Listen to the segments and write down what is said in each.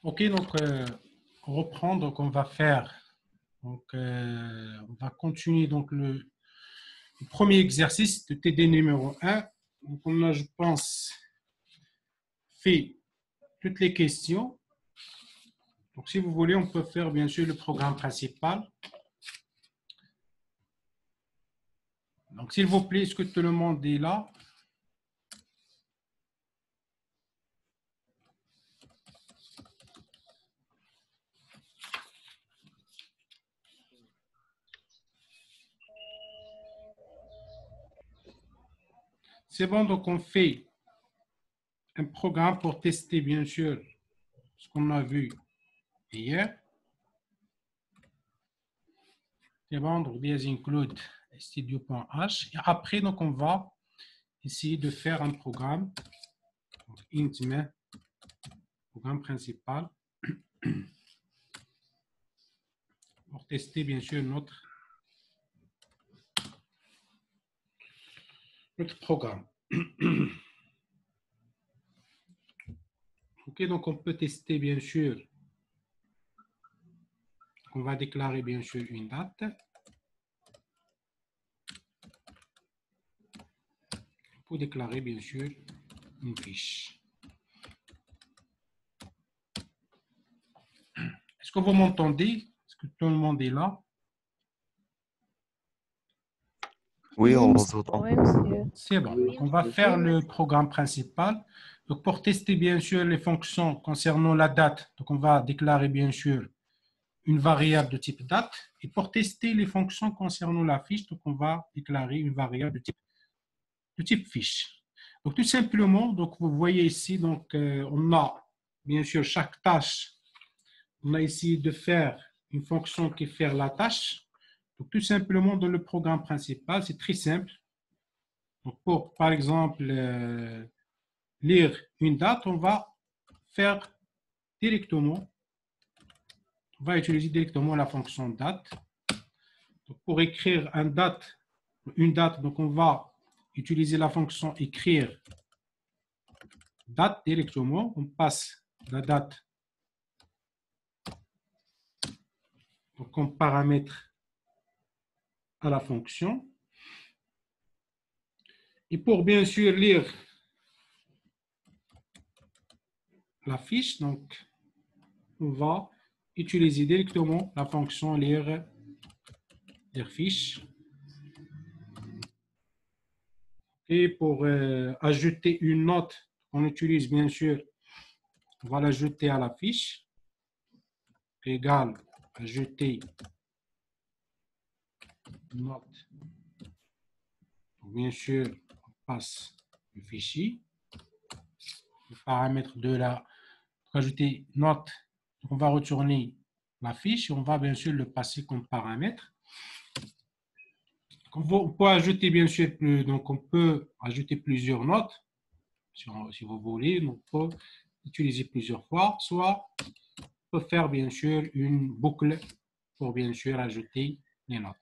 Ok, donc on reprend, donc on va faire, donc on va continuer donc le premier exercice de TD numéro 1. Donc on a, je pense, fait toutes les questions. Donc si vous voulez, on peut faire bien sûr le programme principal. Donc s'il vous plaît, est-ce que tout le monde est là? C'est bon, donc on fait un programme pour tester bien sûr ce qu'on a vu hier. C'est bon, donc this include studio.h. Et après, donc on va essayer de faire un programme, int programme principal, pour tester bien sûr notre programme. Ok, donc on peut tester bien sûr. On va déclarer bien sûr une date. Pour déclarer bien sûr une fiche. Est-ce que vous m'entendez? Est-ce que tout le monde est là? Oui, on vous entend. Oui, monsieur. C'est bon. Donc, on va faire le programme principal. Donc, pour tester bien sûr les fonctions concernant la date, donc on va déclarer bien sûr une variable de type date. Et pour tester les fonctions concernant la fiche, donc on va déclarer une variable de type fiche. Donc tout simplement, donc vous voyez ici, donc on a bien sûr chaque tâche. On a essayé de faire une fonction qui fait la tâche. Donc tout simplement dans le programme principal, c'est très simple. Donc, pour par exemple lire une date, on va faire directement. On va utiliser directement la fonction date. Donc, pour écrire une date, donc on va utiliser la fonction écrire date directement. On passe la date donc comme paramètre à la fonction. Et pour bien sûr lire la fiche, donc on va utiliser directement la fonction lire fiche. Et pour ajouter une note, on utilise bien sûr, on va l'ajouter à la fiche, égale ajouter note. Donc, bien sûr, on passe le fichier, le paramètre de la, pour ajouter note, donc on va retourner la fiche et on va bien sûr le passer comme paramètre. On peut ajouter bien sûr donc on peut ajouter plusieurs notes si vous voulez, donc on peut utiliser plusieurs fois, soit on peut faire bien sûr une boucle pour bien sûr ajouter les notes.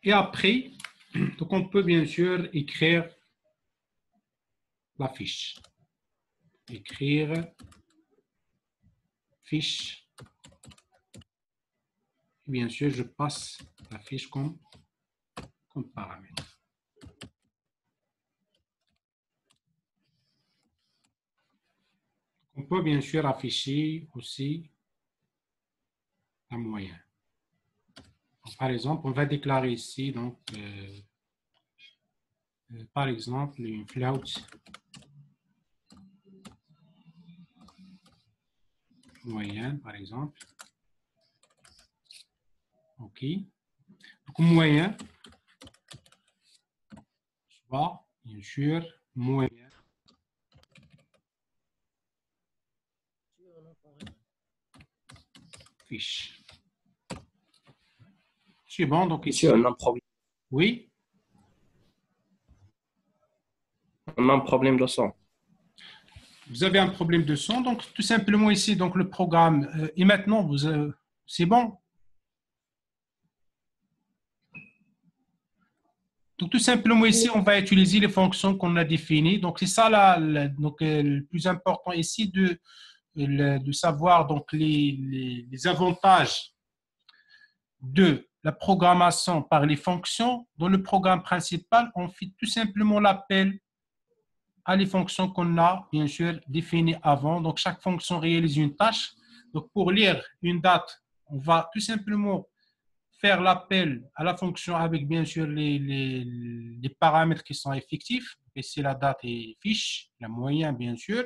Et après, donc on peut bien sûr écrire la fiche. Écrire fiche. Et bien sûr, je passe la fiche comme paramètre. On peut bien sûr afficher aussi la moyenne. Donc, par exemple, on va déclarer ici, donc, par exemple, une float moyenne, par exemple. OK. Donc, moyen, soit, bien sûr, moyen. Fiche. C'est bon, donc ici. Monsieur, on a un problème. Oui. On a un problème de son. Vous avez un problème de son, donc tout simplement ici, donc le programme, et maintenant, c'est bon. Donc, tout simplement, ici, on va utiliser les fonctions qu'on a définies. Donc, c'est ça donc, le plus important ici de savoir donc, les avantages de la programmation par les fonctions. Dans le programme principal, on fait tout simplement l'appel à les fonctions qu'on a, bien sûr, définies avant. Donc, chaque fonction réalise une tâche. Donc, pour lire une date, on va tout simplement faire l'appel à la fonction avec, bien sûr, les paramètres qui sont effectifs. Ici, la date est fiche, la moyenne, bien sûr.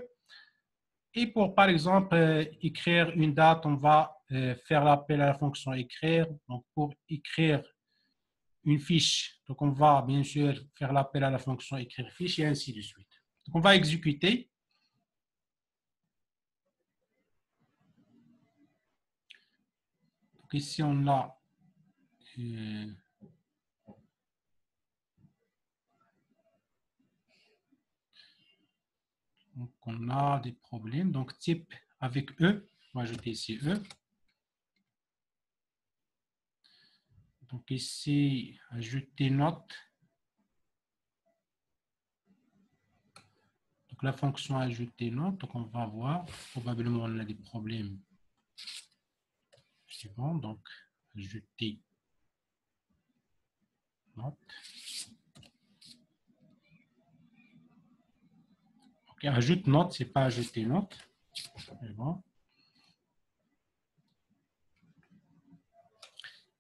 Et pour, par exemple, écrire une date, on va faire l'appel à la fonction écrire. Donc, pour écrire une fiche, donc on va, bien sûr, faire l'appel à la fonction écrire fiche et ainsi de suite. Donc, on va exécuter. Donc, ici, on a donc, on a des problèmes. Donc, type avec E. On va ajouter ici E. Donc, ici, ajouter note. Donc, la fonction ajouter note. Donc, on va voir. Probablement, on a des problèmes. C'est bon. Donc, ajouter note. Ok, ajoute note, c'est pas ajouter note. C'est bon.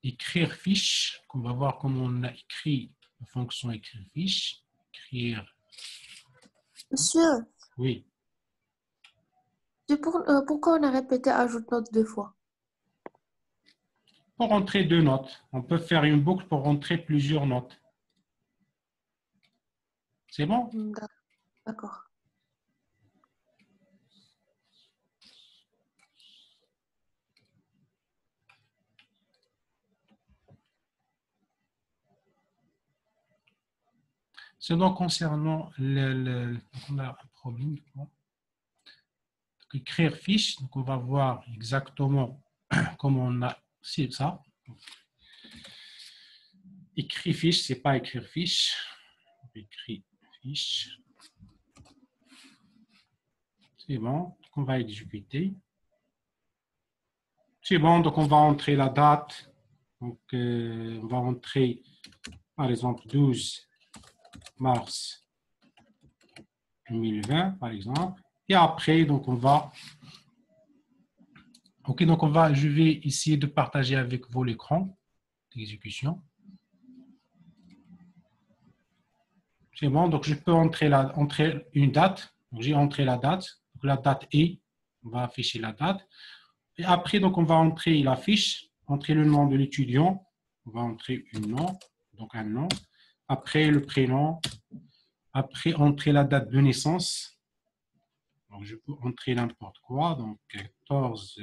Écrire fiche. On va voir comment on a écrit la fonction écrire fiche. Écrire. Monsieur, Oui. pourquoi on a répété ajoute note 2 fois? Pour entrer 2 notes. On peut faire une boucle pour entrer plusieurs notes. C'est bon? D'accord. Sinon, concernant on a un problème. Donc, écrire fiche, donc on va voir exactement comment on a. C'est ça. Écrire fiche, c'est pas écrire fiche. Écrire fiche. C'est bon. Donc, on va exécuter. C'est bon. Donc, on va entrer la date. Donc, on va entrer, par exemple, 12 mars 2020, par exemple. Et après, donc, on va. OK, donc je vais essayer de partager avec vous l'écran d'exécution. C'est bon, donc je peux entrer une date. Donc, j'ai entré la date. Donc, la date est, on va afficher la date. Et après, donc, on va entrer la fiche, entrer le nom de l'étudiant. On va entrer un nom, donc un nom. Après, le prénom. Après, entrer la date de naissance. Donc, je peux entrer n'importe quoi. Donc, 14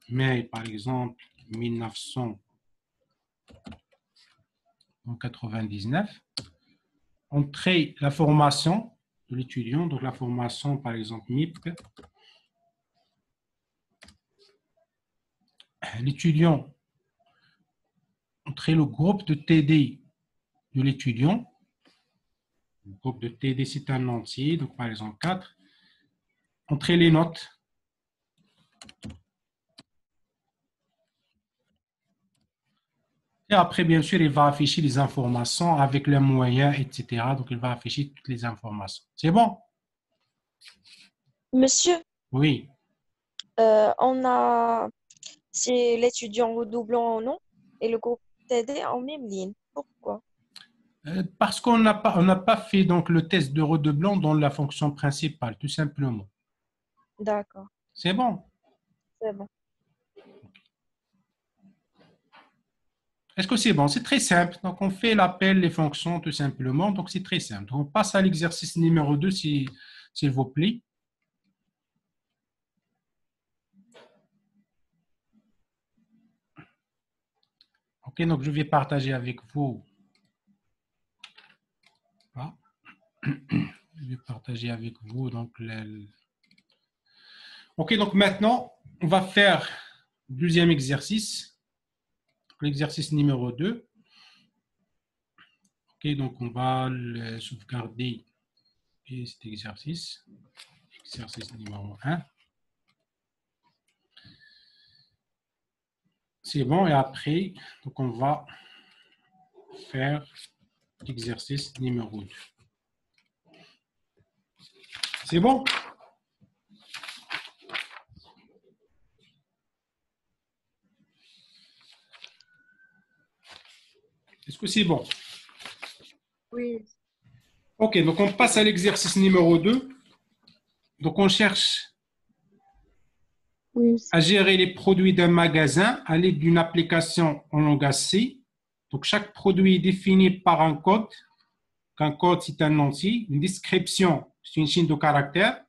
mai, par exemple, 1999. Entrer la formation de l'étudiant. Donc, la formation, par exemple, MIP. L'étudiant, entrer le groupe de TD de l'étudiant. Le groupe de TD, c'est un entier. Donc, par exemple, 4. Entrer les notes. Et après, bien sûr, il va afficher les informations avec les moyens, etc. Donc, il va afficher toutes les informations. C'est bon? Monsieur, Oui. c'est l'étudiant redoublant en nom et le groupe TD en même ligne. Pourquoi? Parce qu'on n'a pas fait donc, le test de redoublant dans la fonction principale, tout simplement. D'accord, C'est bon? c'est bon. Est-ce que c'est bon? C'est très simple. Donc, on fait l'appel, les fonctions, tout simplement. Donc, c'est très simple. Donc, on passe à l'exercice numéro 2, s'il vous plaît. OK, donc je vais partager avec vous. Ah. Je vais partager avec vous. Donc, OK, donc maintenant, on va faire le deuxième exercice. L'exercice numéro 2. Ok, donc on va le sauvegarder et cet exercice. Exercice numéro 1. C'est bon, et après, donc on va faire l'exercice numéro 2. C'est bon? Est-ce que c'est bon? Oui. Ok, donc on passe à l'exercice numéro 2. Donc on cherche Oui. à gérer les produits d'un magasin à l'aide d'une application en langage C. Donc chaque produit est défini par un code. Un code, c'est un entier. Une description, c'est une chaîne de caractères.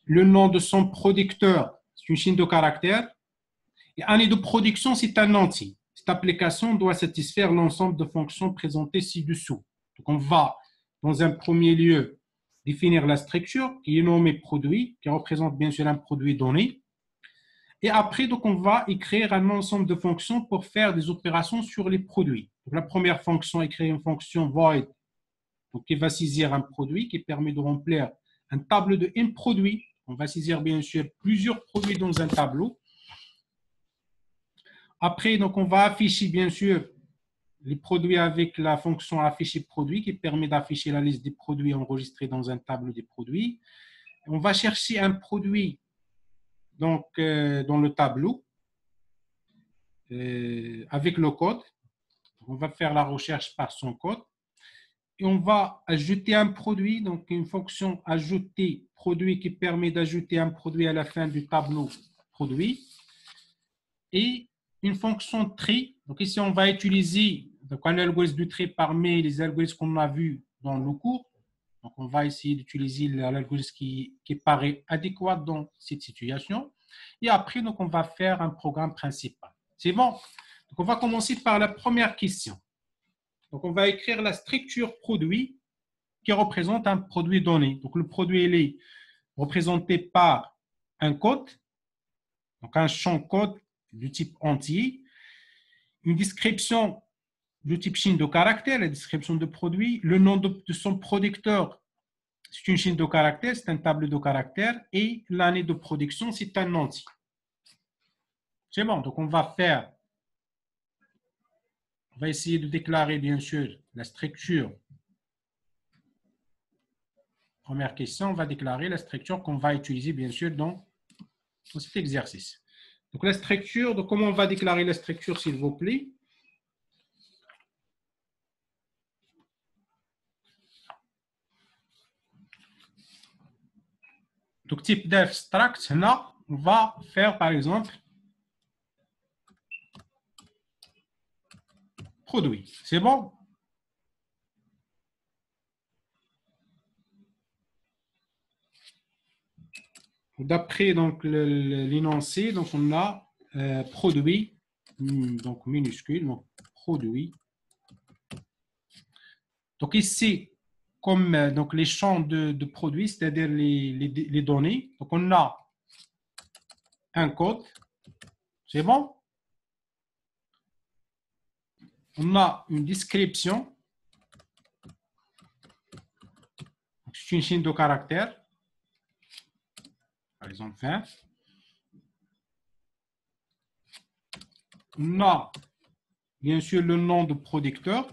Le nom de son producteur, c'est une chaîne de caractères. Et année de production, c'est un entier. Cette application doit satisfaire l'ensemble de fonctions présentées ci-dessous. Donc, on va, dans un premier lieu, définir la structure qui est nommée produit, qui représente bien sûr un produit donné. Et après, donc, on va écrire un ensemble de fonctions pour faire des opérations sur les produits. Donc, la première fonction est créer une fonction void, donc, qui va saisir un produit, qui permet de remplir un tableau de n produits. On va saisir bien sûr plusieurs produits dans un tableau. Après, donc, on va afficher bien sûr les produits avec la fonction afficher produit qui permet d'afficher la liste des produits enregistrés dans un tableau des produits. On va chercher un produit donc, dans le tableau avec le code. On va faire la recherche par son code. Et on va ajouter un produit, donc une fonction ajouter produit qui permet d'ajouter un produit à la fin du tableau produit. Et une fonction tri. Donc ici, on va utiliser donc, un algorithme de tri parmi les algorithmes qu'on a vus dans le cours. Donc, on va essayer d'utiliser l'algorithme qui paraît adéquat dans cette situation. Et après, donc, on va faire un programme principal. C'est bon? Donc, on va commencer par la première question. Donc, on va écrire la structure produit qui représente un produit donné. Donc, le produit il est représenté par un code, donc un champ code du type entier, une description du type chaîne de caractères, la description de produit, le nom de son producteur, c'est une chaîne de caractères, c'est un tableau de caractères, et l'année de production, c'est un entier. C'est bon, donc on va essayer de déclarer bien sûr la structure. Première question, on va déclarer la structure qu'on va utiliser bien sûr dans cet exercice. Donc la structure, donc comment on va déclarer la structure s'il vous plaît? Donc type d'abstract, là, on va faire par exemple produit. C'est bon? D'après donc l'énoncé, donc on a produit, donc minuscule, donc produit. Donc ici, comme donc les champs de produits, c'est-à-dire les données, donc on a un code, c'est bon? On a une description, c'est une chaîne de caractères, par exemple 20. On a bien sûr le nom de producteur.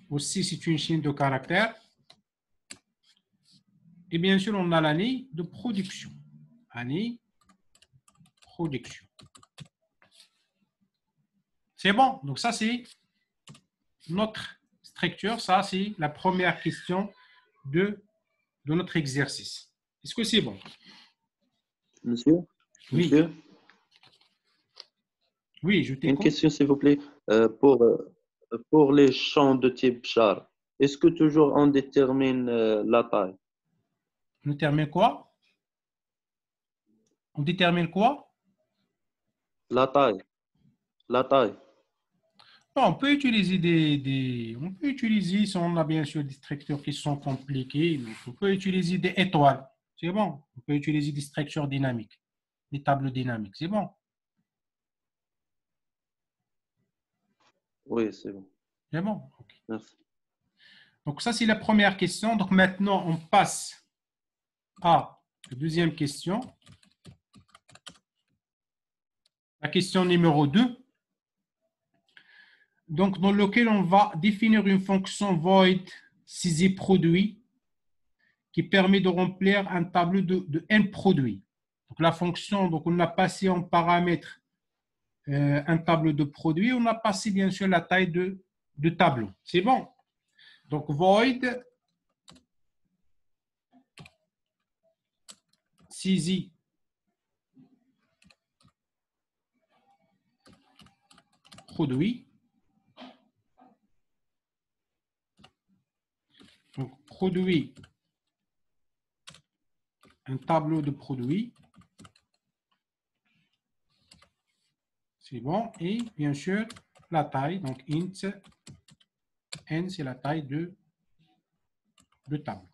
Aussi, c'est une chaîne de caractères. Et bien sûr, on a l'année de production. Année production. C'est bon. Donc ça, c'est notre structure. Ça, c'est la première question de notre exercice. Est-ce que c'est bon? Monsieur? Oui. Monsieur? Oui, je Une t'écoute. question, s'il vous plaît. Pour les champs de type char, est-ce que toujours on détermine la taille? On détermine quoi? On détermine quoi? La taille. La taille. Non, on peut utiliser on peut utiliser, si on a bien sûr des structures qui sont compliquées, donc on peut utiliser des étoiles. C'est bon. On peut utiliser des structures dynamiques, des tableaux dynamiques. C'est bon. Oui, c'est bon. C'est bon. Ok. Merci. Donc, ça, c'est la première question. Donc, maintenant, on passe à la deuxième question. La question numéro 2. Donc, dans lequel on va définir une fonction void saisie produit qui permet de remplir un tableau de n produits. Donc, la fonction, donc on a passé en paramètre un tableau de produits, on a passé bien sûr la taille de tableau. C'est bon. Donc, void saisie produit. Donc, produit un tableau de produits. C'est bon. Et bien sûr, la taille, donc int n, c'est la taille de tableau.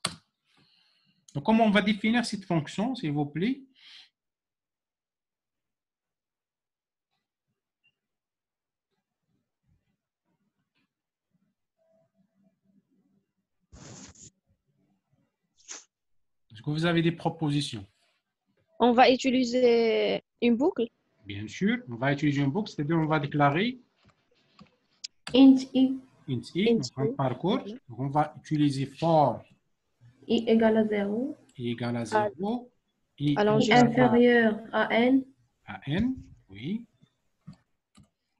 Donc, comment on va définir cette fonction, s'il vous plaît? Est-ce que vous avez des propositions? On va utiliser une boucle. Bien sûr, on va utiliser une boucle, c'est-à-dire on va déclarer int i, int i, donc un parcours. Donc, on va utiliser for i égale à 0, i égale à 0, i Allons, i égale inférieur à n, à n, oui,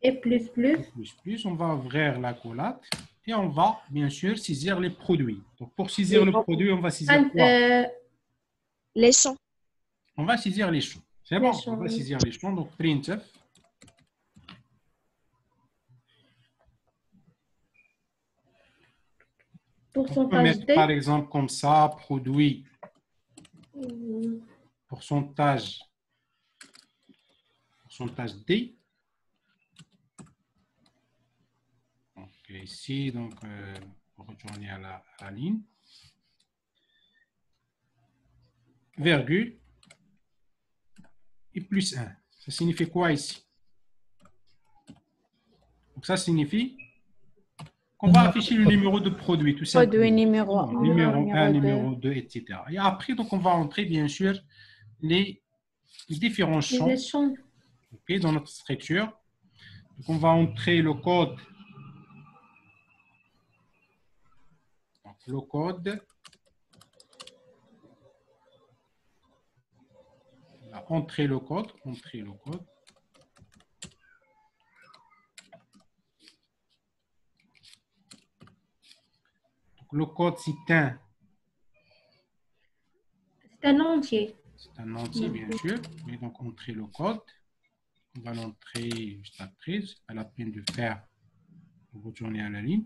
et plus, on va ouvrir la collate et on va bien sûr saisir les produits. Donc, pour saisir le produit, on va saisir quoi? les champs. On va saisir les champs. C'est bon, on va saisir les champs. Donc, printf. On peut pourcentage mettre d, par exemple comme ça, produit, pourcentage D. Donc, ici, donc, retourner à la ligne. Virgule et plus 1. Ça signifie quoi ici? Donc, ça signifie qu'on va afficher le numéro de produit, tout simplement. Produit numéro 1, Numéro 1, numéro numéro 2, etc. Et après, donc, on va entrer, bien sûr, les différents champs, les champs, okay, dans notre structure. Donc, on va entrer le code. Donc, le code. On va entrer le code. Entrer le code. Donc, le code, c'est un entier. C'est un entier, bien sûr. Mais donc, entrer le code. On va l'entrer juste après. Ce n'est pas la peine de faire. Retourner à la ligne.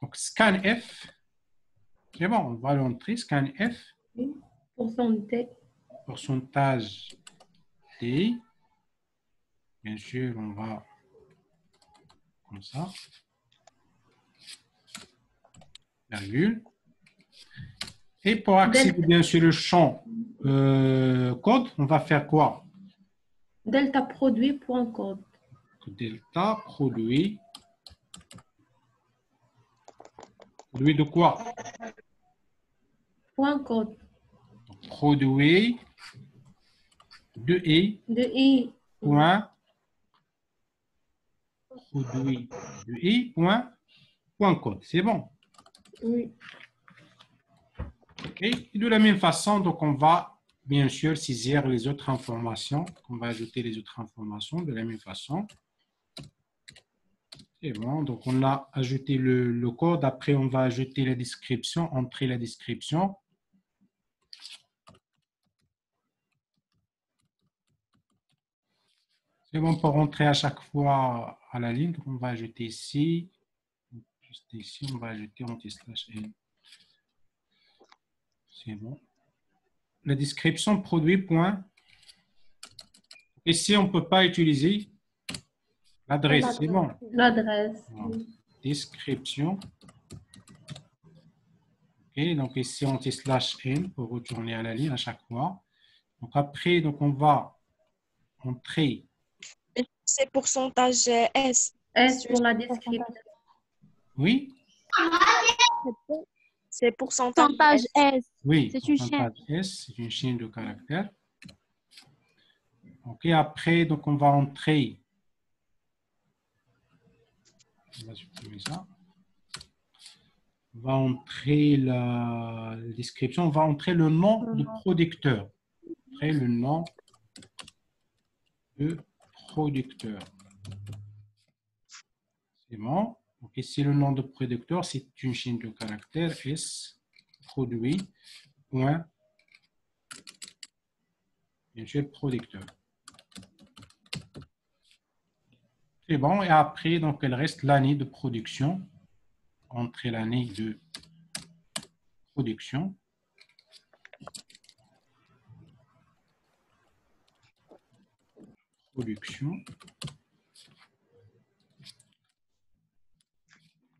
Donc, scanf. C'est bon, on va l'entrer. Scanf. Pourcentage T. Bien sûr, on va comme ça. Virgule. Et pour accéder bien sûr le champ code, on va faire quoi? Delta produit point code. Delta produit. Produit de quoi? Point code. Donc, produit de i. Point. Produit de i. Point code. C'est bon. Oui. OK. Et de la même façon, donc on va bien sûr saisir les autres informations. On va ajouter les autres informations de la même façon. C'est bon. Donc on a ajouté le code. Après, on va ajouter la description, entrer la description. C'est bon pour rentrer à chaque fois à la ligne. Donc on va ajouter ici. Juste ici, on va ajouter anti/n. C'est bon. La description produit point. Ici, on ne peut pas utiliser l'adresse. C'est bon. L'adresse. Description. OK. Donc ici, anti/n pour retourner à la ligne à chaque fois. Donc après, donc on va entrer. C'est pourcentage S. S pour la description. Oui? C'est pourcentage Pourcentage S. S. Oui, C'est une chaîne. pourcentage S, c'est une chaîne de caractères. OK, après, donc on va entrer. On va supprimer ça. On va entrer la description, on va entrer le nom du producteur. Après, le nom de producteur. C'est bon. Donc ici, le nom de producteur, c'est une chaîne de caractères S, produit, point, bien sûr, producteur. C'est bon. Et après, donc, il reste l'année de production. Entrer l'année de production.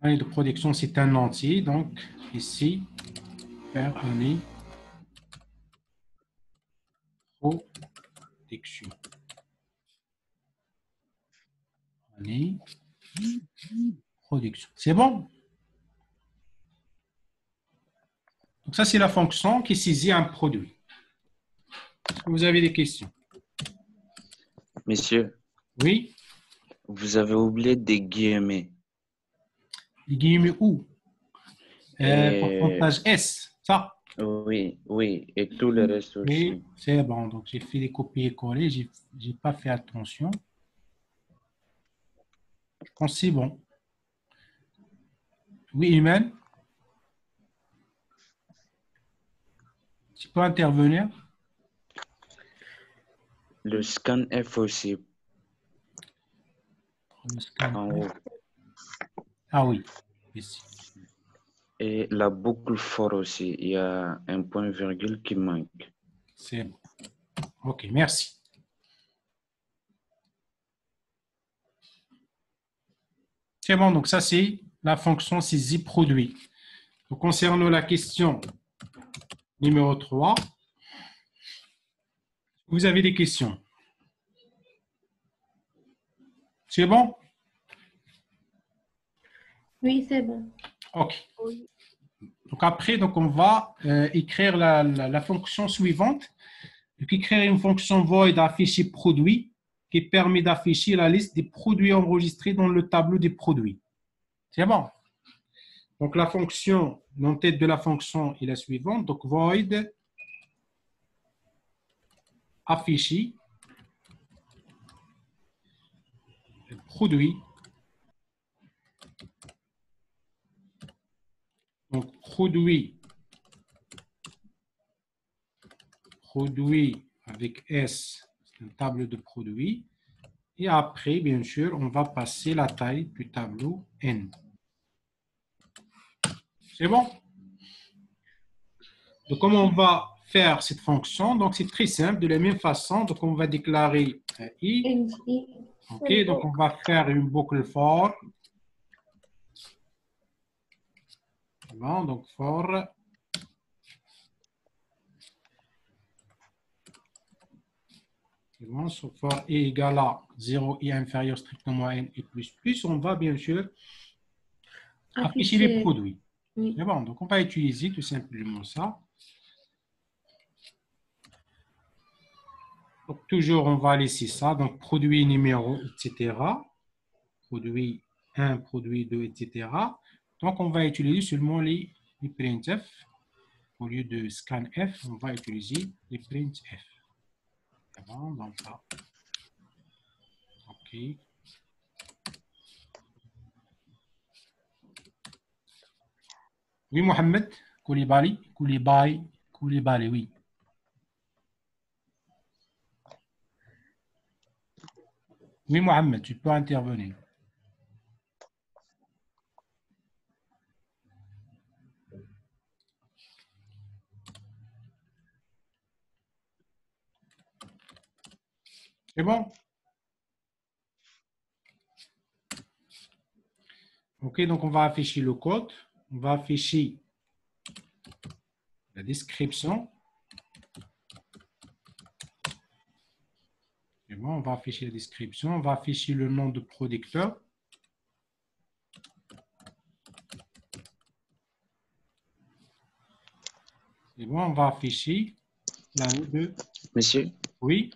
L'année de production, c'est un entier. Donc, ici, faire année production. Année production. C'est bon? Donc, ça, c'est la fonction qui saisit un produit. Est-ce que vous avez des questions? Monsieur, Oui? vous avez oublié des guillemets. Les guillemets où? Et- Pourcentage S, ça? Oui, oui, et tout le reste aussi. Oui, c'est bon. Donc, j'ai fait des copier-coller. Je n'ai pas fait attention. Je pense que c'est bon. Oui, Iman? Tu peux intervenir? Le scan F aussi, Le scan. en haut. Ah oui, ici. Et la boucle for aussi, il y a un point-virgule qui manque. C'est bon. OK, merci. C'est bon, donc ça, c'est la fonction saisie produit. Donc, concernant la question numéro 3, vous avez des questions? C'est bon? Oui, c'est bon. OK. Donc, après, donc, on va écrire la fonction suivante. Donc, écrire une fonction void afficher produit qui permet d'afficher la liste des produits enregistrés dans le tableau des produits. C'est bon? Donc, la fonction, l'entête de la fonction est la suivante. Donc, void afficher produit. Donc, produit avec S, c'est une table de produits. Et après, bien sûr, on va passer la taille du tableau N. C'est bon? Donc, comment on va faire cette fonction? Donc, c'est très simple. De la même façon, donc on va déclarer I. OK, donc on va faire une boucle for. Bon, donc for. Bon, so for i égale à 0, i inférieur strictement à n et plus, on va bien sûr afficher les produits. Oui. C'est bon, donc on va utiliser tout simplement ça. Donc toujours, on va laisser ça. Donc produit numéro, etc. Produit 1, produit 2, etc. Donc on va utiliser seulement les printf. Au lieu de scanf, on va utiliser les printf. C'est bon, donc ça. OK. Oui, Mohamed, Koulibaly, oui. Oui, Mohamed, tu peux intervenir. C'est bon? OK, donc on va afficher le code. On va afficher la description. C'est bon, on va afficher la description. On va afficher le nom de producteur. C'est bon, on va afficher l'année de... Monsieur, Oui.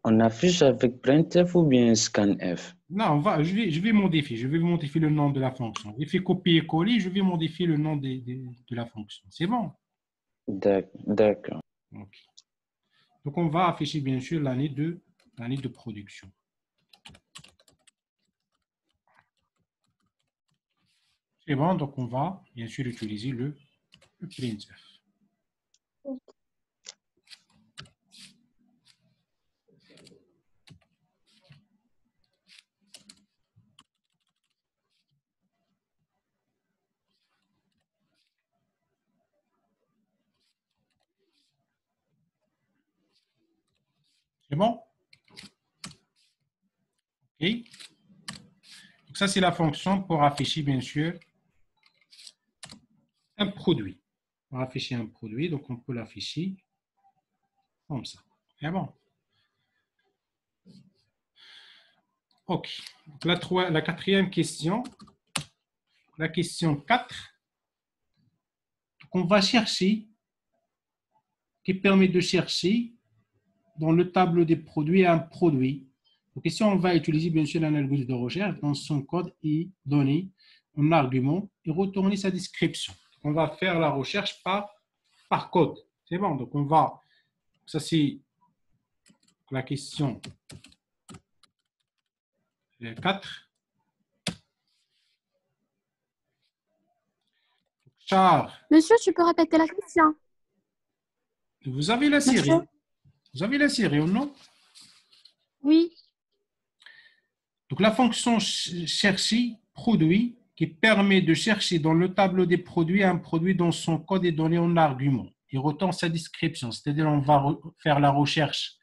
on affiche avec printf ou bien scanf? Non, je vais modifier. Je vais modifier le nom de la fonction. J'ai fait copier-coller, je vais modifier le nom de la fonction. C'est bon? D'accord. Ok. Donc, on va afficher bien sûr l'année de production. C'est bon, donc on va bien sûr utiliser le printf. C'est bon? OK. Donc, ça, c'est la fonction pour afficher, bien sûr, un produit. Pour afficher un produit, donc on peut l'afficher comme ça. C'est bon? OK. Donc, la quatrième question, la question 4, donc on va chercher, qui permet de chercher dans le tableau des produits un produit. Donc ici, on va utiliser bien sûr l'algorithme de recherche dans son code et donner un argument et retourner sa description. On va faire la recherche par code. C'est bon. Donc on va, ça c'est la question 4. Char, Monsieur, tu peux répéter la question? vous avez la série. Monsieur? Vous avez la série ou non? Oui. Donc la fonction chercher produit qui permet de chercher dans le tableau des produits un produit dont son code est donné en argument. Il retourne sa description, c'est-à-dire on va faire la recherche.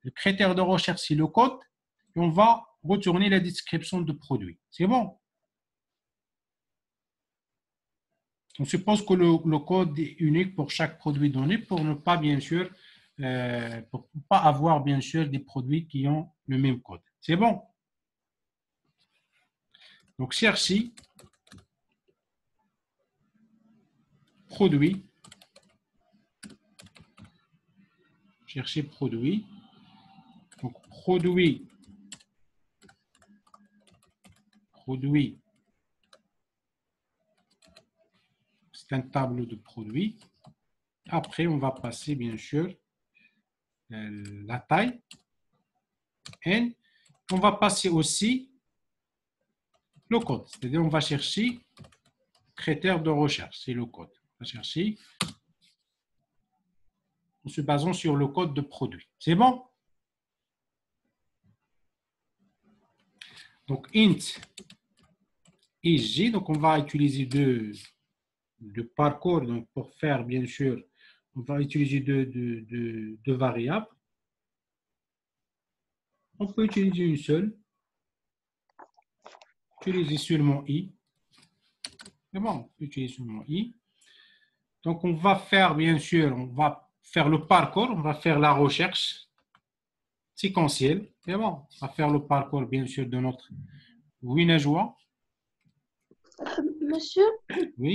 Le critère de recherche, c'est le code, et on va retourner la description de produit. C'est bon? On suppose que le code est unique pour chaque produit donné pour ne pas, bien sûr, pour ne pas avoir, bien sûr, des produits qui ont le même code. C'est bon? Donc, chercher produit. Chercher produit. Donc, produit. C'est un tableau de produits. Après, on va passer, bien sûr, la taille. N. On va passer aussi le code. C'est-à-dire, on va chercher critère de recherche. C'est le code. On va chercher en se basant sur le code de produit. C'est bon? Donc, int ij. Donc, on va utiliser deux parcours. Donc, pour faire, bien sûr, on va utiliser deux variables. On peut utiliser une seule. Utiliser seulement i. C'est bon, on peut utiliser seulement i. Donc, on va faire, bien sûr, on va faire le parcours, on va faire la recherche séquentielle. C'est bon, on va faire le parcours, bien sûr, de notre Winajoa. Monsieur, Oui,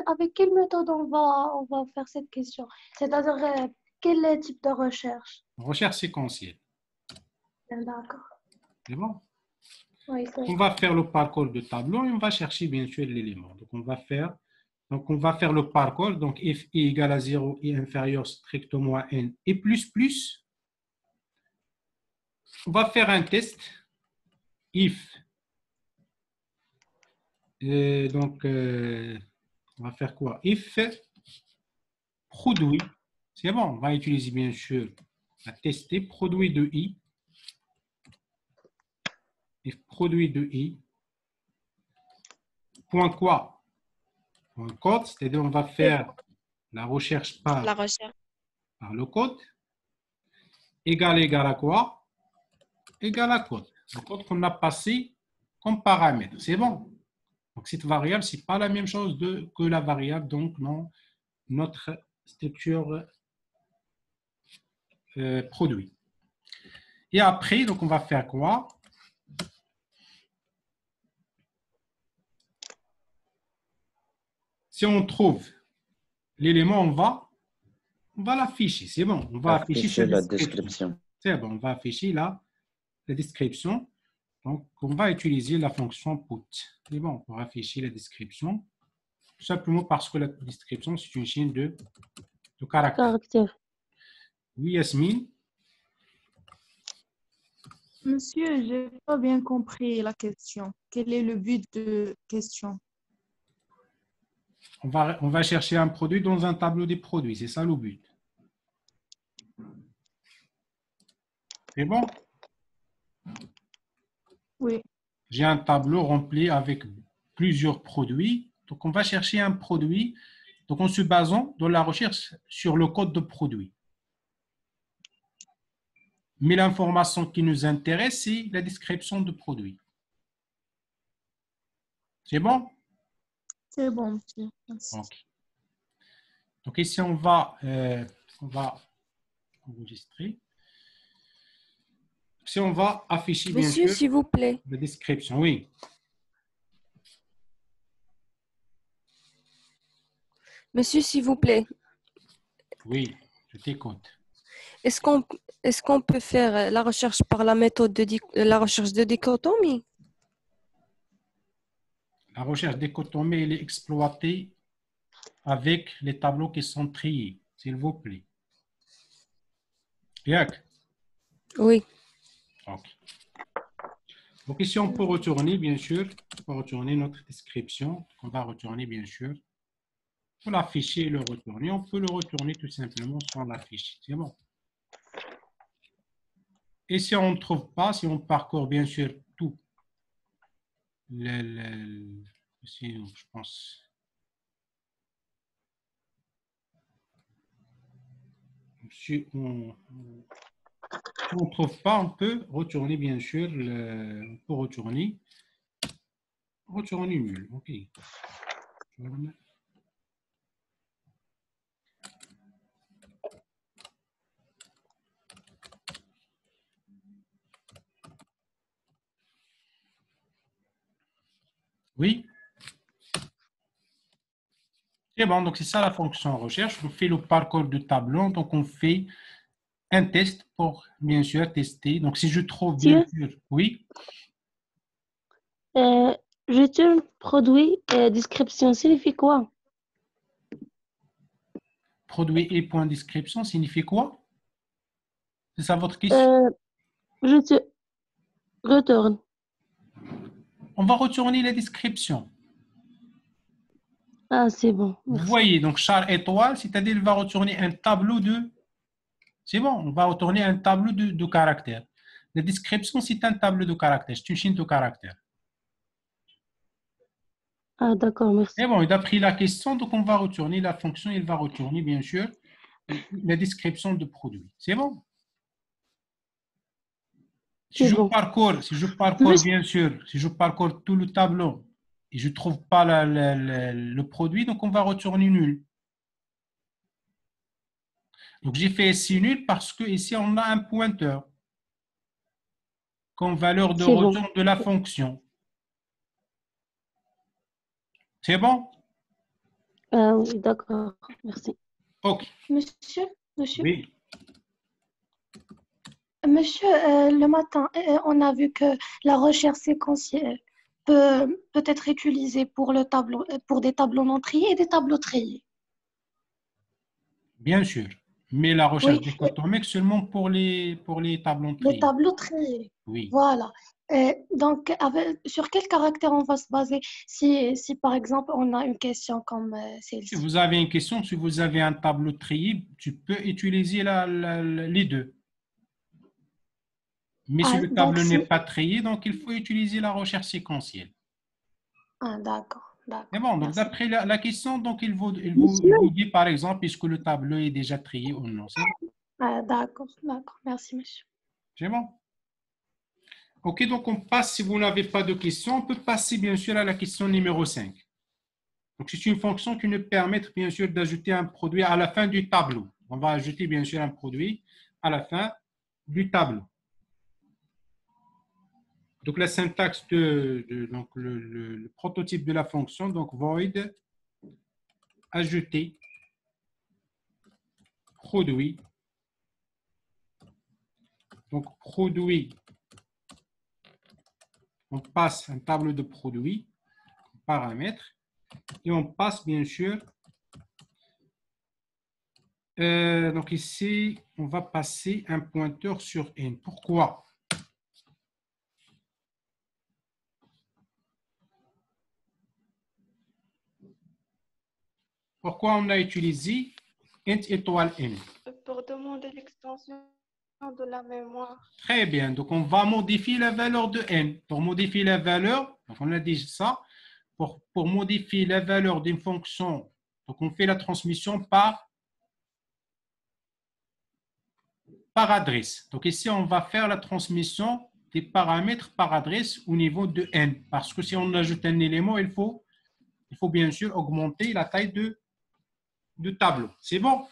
avec quelle méthode on va faire cette question? C'est-à-dire, quel type de recherche? recherche séquentielle. D'accord. C'est bon. Oui, c'est On va faire le parcours de tableau et on va chercher, bien sûr, l'élément. Donc, on va faire le parcours. Donc, if i égale à 0 et inférieur strictement à n et plus. On va faire un test. If. On va faire quoi? If produit. C'est bon, on va utiliser bien sûr, on va tester produit de i. If produit de i. Point quoi? Point code, c'est-à-dire on va faire la recherche par le code. Égal à quoi? Égal à code. Le code qu'on a passé comme paramètre. C'est bon. Donc, cette variable, ce n'est pas la même chose que la variable donc, dans notre structure produit. Et après, donc, on va faire quoi? Si on trouve l'élément, on va l'afficher. C'est bon, on va afficher Afficher la cette description. description. C'est bon, on va afficher là la description. Donc, on va utiliser la fonction put. C'est bon, pour afficher la description. Tout simplement parce que la description, c'est une chaîne de caractères. Caractère. Oui, Yasmine. Monsieur, j'ai pas bien compris la question. Quel est le but de question? On va chercher un produit dans un tableau des produits. C'est ça le but. C'est bon? Oui. J'ai un tableau rempli avec plusieurs produits. Donc, on va chercher un produit. Donc, en se basant dans la recherche sur le code de produit. Mais l'information qui nous intéresse, c'est la description de produit. C'est bon? C'est bon, monsieur. Merci. Ok. Donc, ici, on va enregistrer. Si on va afficher, bien Monsieur, sûr, s'il vous plaît. la description. Oui. Monsieur, s'il vous plaît. Oui, je t'écoute. Est-ce qu'on peut faire la recherche par la méthode de la recherche de dichotomie? La recherche dichotomie, elle est exploitée avec les tableaux qui sont triés, s'il vous plaît. Bien. Oui. Ok. Donc ici, on peut retourner, bien sûr, on peut retourner notre description. On va retourner, bien sûr, pour l'afficher et le retourner. On peut le retourner tout simplement sans l'afficher. C'est bon. Et si on ne trouve pas, si on parcourt, bien sûr, tout, ici, je pense... Si on ne trouve pas, on peut retourner, bien sûr, on peut retourner nul. OK. Oui. C'est bon, donc c'est ça la fonction recherche. On fait le parcours du tableau, donc on fait un test pour, bien sûr, tester. Donc, si je trouve, bien sûr, oui. Return produit description signifie quoi? Produit et point description signifie quoi? C'est ça votre question? Retourne. On va retourner la description. Ah, c'est bon. Vous Merci. voyez, donc char étoile, c'est-à-dire il va retourner un tableau de... C'est bon, on va retourner un tableau de caractères. La description, c'est un tableau de caractères, c'est une chaîne de caractères. Ah, d'accord, merci. Et bon, d'après la question, donc on va retourner la fonction, il va retourner, bien sûr, la description de produit. C'est bon? Si je parcours, bien sûr, si je parcours tout le tableau et je ne trouve pas le produit, donc on va retourner nul. Donc j'ai fait ici nul parce que ici on a un pointeur comme valeur de retour de la fonction. C'est bon? Oui, d'accord, merci. Ok. Monsieur? Oui. Monsieur, le matin, on a vu que la recherche séquentielle peut être utilisée pour des tableaux non triés et des tableaux triés. Bien sûr. Mais la recherche Oui. dichotomique seulement pour les tableaux triés. Les tableaux triés. Oui. Voilà. Donc, sur quel caractère on va se baser si par exemple, on a une question comme celle-ci? Si vous avez une question, si vous avez un tableau trié, tu peux utiliser les deux. Mais si le tableau n'est pas trié, donc il faut utiliser la recherche séquentielle. Ah, d'accord. Mais bon, donc d'après la question, donc il vous dit par exemple, est-ce que le tableau est déjà trié ou non. Ah, d'accord. Merci, monsieur. C'est bon? Ok, donc on passe, si vous n'avez pas de questions, on peut passer bien sûr à la question numéro 5. Donc c'est une fonction qui nous permet bien sûr d'ajouter un produit à la fin du tableau. On va ajouter bien sûr un produit à la fin du tableau. Donc la syntaxe donc le prototype de la fonction, donc void ajouter produit. Donc, produit, on passe un tableau de produits, paramètres, et on passe bien sûr. Donc ici, on va passer un pointeur sur N. Pourquoi? Pourquoi on a utilisé int étoile N? Pour demander l'extension de la mémoire. Très bien. Donc, on va modifier la valeur de N. Pour modifier la valeur, donc on a dit ça, pour modifier la valeur d'une fonction, donc on fait la transmission par adresse. Donc ici, on va faire la transmission des paramètres par adresse au niveau de N. Parce que si on ajoute un élément, il faut bien sûr augmenter la taille de tableau. C'est bon?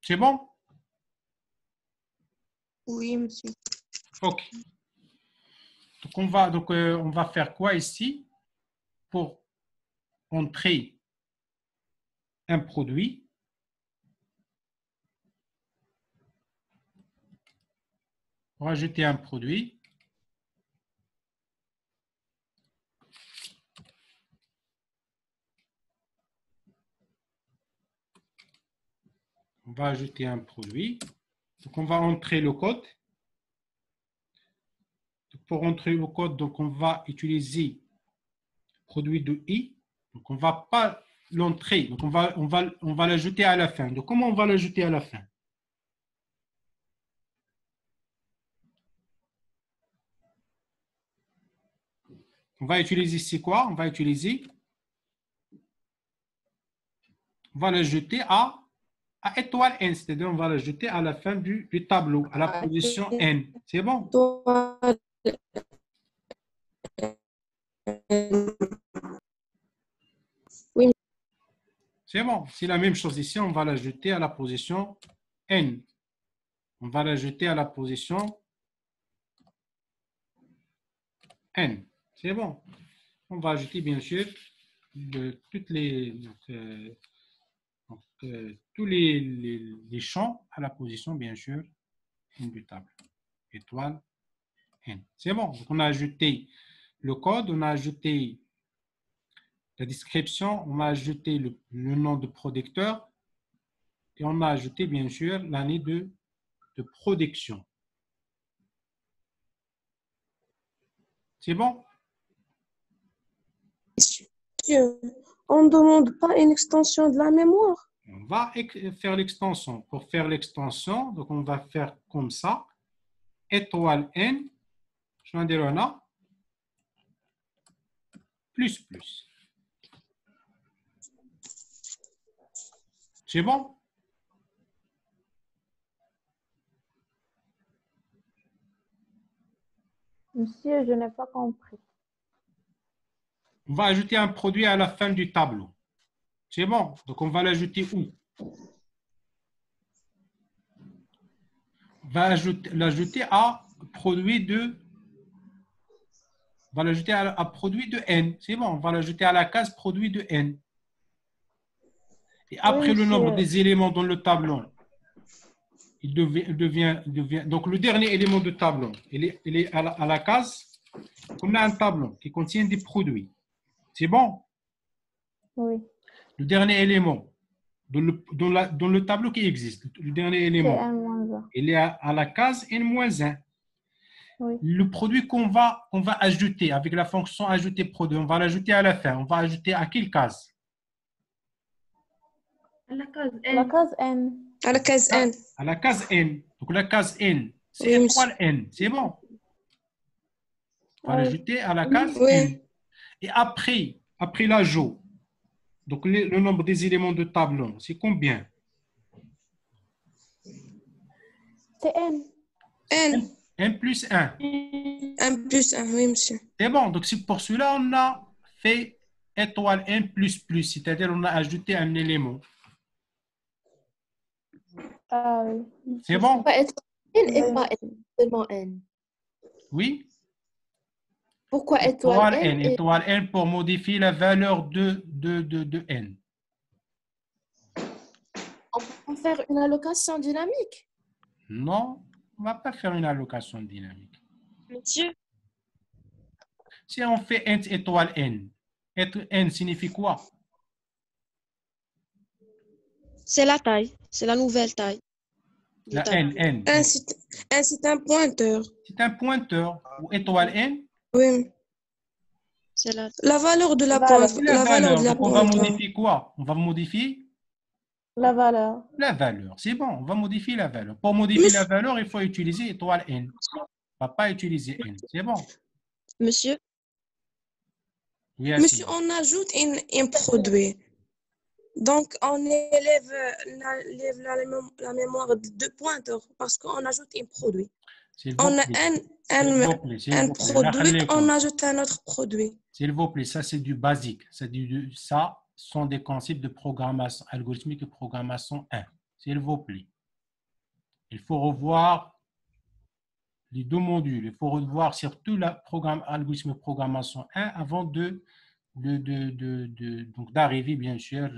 C'est bon? Oui, monsieur. OK. Donc, on va faire quoi ici? Pour entrer un produit, pour ajouter un produit, on va ajouter un produit. Donc, on va entrer le code. Pour entrer le code, donc on va utiliser produit de i. Donc, on ne va pas l'entrer. Donc, on va l'ajouter à la fin. Donc, comment on va l'ajouter à la fin? On va utiliser, c'est quoi? On va l'ajouter à étoile n, c'est-à-dire on va l'ajouter à la fin du tableau, à la position n. C'est bon? Oui. C'est bon. C'est la même chose ici, on va l'ajouter à la position n. On va l'ajouter à la position n. C'est bon. On va ajouter bien sûr toutes les, tous les champs à la position bien sûr n du tableau. Étoile n. C'est bon. Donc, on a ajouté le code, on a ajouté la description, on a ajouté le nom de producteur et on a ajouté bien sûr l'année de production. C'est bon? Monsieur, on ne demande pas une extension de la mémoire. On va faire l'extension. Pour faire l'extension, donc on va faire comme ça. Étoile n, je vais dire on a plus plus. C'est bon? Monsieur, je n'ai pas compris. On va ajouter un produit à la fin du tableau. C'est bon? Donc, on va l'ajouter où? On va l'ajouter à produit de... On va l'ajouter à produit de n. C'est bon? On va l'ajouter à la case produit de n. Et après Oui, le nombre monsieur. des éléments dans le tableau, il devient... Donc, le dernier élément de tableau, il est à la case. On a un tableau qui contient des produits. C'est bon? Oui. Le dernier élément dans le tableau qui existe, le dernier C'est élément, N-1. il est à la case n-1. Oui. Le produit qu'on va ajouter avec la fonction ajouter produit, on va l'ajouter à la fin. On va ajouter à quelle case? La case N. À la case N. À la case n. Donc la case n, c'est Oui, étoile n. C'est bon? On va Oui. l'ajouter à la case Oui. n. Et après l'ajout, donc le nombre des éléments de tableau, c'est combien? C'est N. N. n plus 1. 1 plus 1, oui, monsieur. C'est bon. Donc, c'est pour cela on a fait étoile n plus plus, c'est-à-dire on a ajouté un élément. Ah oui. C'est bon? Pas être N et Oui. pas N, seulement N. Oui? Pourquoi étoile N et Étoile N pour modifier la valeur de N. on peut faire une allocation dynamique? Non, on ne va pas faire une allocation dynamique. Monsieur, Si on fait int étoile N, N signifie quoi? c'est la taille, c'est la nouvelle taille. du La tableau. N. C'est un pointeur. C'est un pointeur. Ou étoile N, Oui. C'est La valeur de la Valeur. pointe. la La valeur de la Donc, on va pointe. modifier quoi? On va modifier La valeur. la valeur. C'est bon, on va modifier la valeur. Pour modifier la valeur, il faut utiliser étoile N. On ne va pas utiliser N. C'est bon. Monsieur, Oui, Monsieur, on ajoute un produit. Donc, on élève la mémoire de pointeur parce qu'on ajoute un produit. On a un produit, on ajoute un autre produit. S'il vous plaît, ça c'est du basique. Ça sont des concepts de programmation algorithmique et programmation 1. S'il vous plaît. Il faut revoir les deux modules. Il faut revoir surtout la algorithme et programmation 1 avant d'arriver, bien sûr,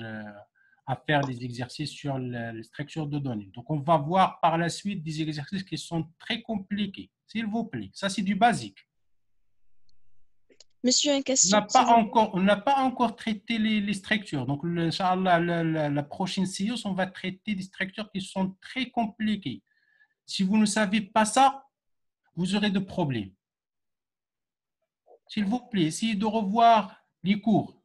à faire des exercices sur les structures de données. Donc, on va voir par la suite des exercices qui sont très compliqués. S'il vous plaît, ça c'est du basique. monsieur, une question. On n'a pas encore traité les structures. Donc, Inch'Allah, la prochaine séance, on va traiter des structures qui sont très compliquées. Si vous ne savez pas ça, vous aurez des problèmes. S'il vous plaît, essayez de revoir les cours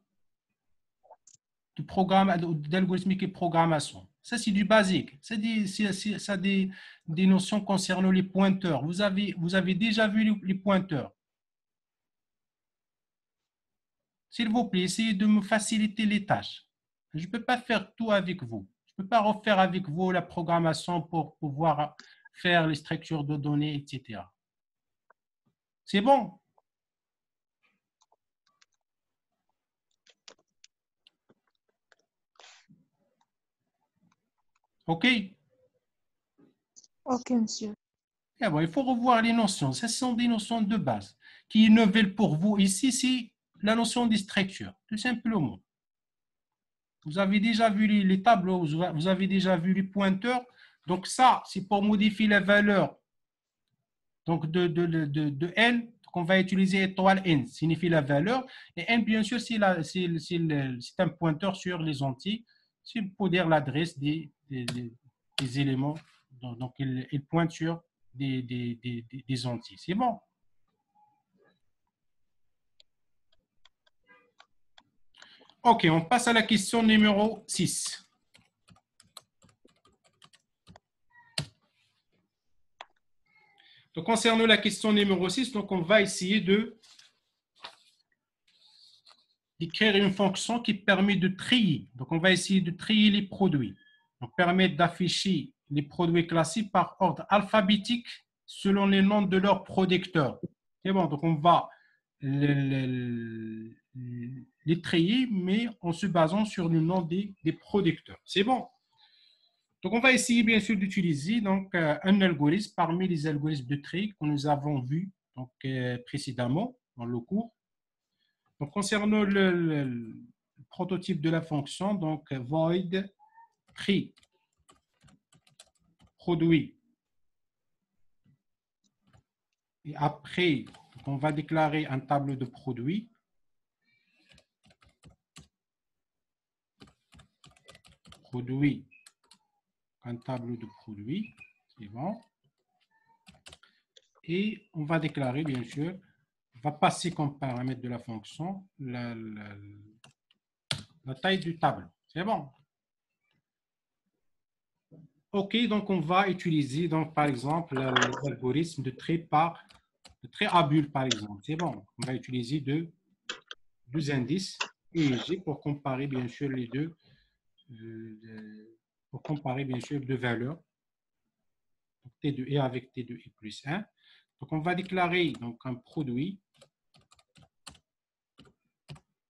de programme, d'algorithmique et programmation. Ça, c'est du basique. C'est des notions concernant les pointeurs. Vous avez déjà vu les pointeurs. S'il vous plaît, essayez de me faciliter les tâches. Je ne peux pas faire tout avec vous. Je ne peux pas refaire avec vous la programmation pour pouvoir faire les structures de données, etc. C'est bon? OK? Ok, monsieur. Eh bon, il faut revoir les notions. Ce sont des notions de base. Qui est nouvelle pour vous ici, c'est la notion des structures, tout simplement. Vous avez déjà vu les tableaux, vous avez déjà vu les pointeurs. Donc ça, c'est pour modifier la valeur donc de N. Donc on va utiliser étoile N, signifie la valeur. Et N, bien sûr, c'est un pointeur sur les entiers. C'est pour dire l'adresse des éléments. Donc, il pointe sur des entiers. C'est bon. OK, on passe à la question numéro 6. Donc, concernant la question numéro 6, donc on va essayer d'écrire une fonction qui permet de trier. Donc, on va essayer de trier les produits. Donc, permettre d'afficher les produits classés par ordre alphabétique selon les noms de leurs producteurs. C'est bon, donc on va les trier, mais en se basant sur le nom des producteurs. C'est bon. Donc, on va essayer bien sûr d'utiliser un algorithme parmi les algorithmes de tri que nous avons vus précédemment dans le cours. Donc, concernant le prototype de la fonction, donc void prix produit. Et après, on va déclarer un tableau de produits. Produit, un tableau de produits, c'est bon. Et on va déclarer, bien sûr, on va passer comme paramètre de la fonction la taille du tableau. C'est bon. OK, donc on va utiliser, donc, par exemple, l'algorithme de trait à bulle, par exemple. C'est bon. On va utiliser deux indices E et G pour comparer, bien sûr, les deux. Pour comparer, bien sûr, deux valeurs. Donc, T2 E avec T2 E plus 1. Donc, on va déclarer donc, un produit.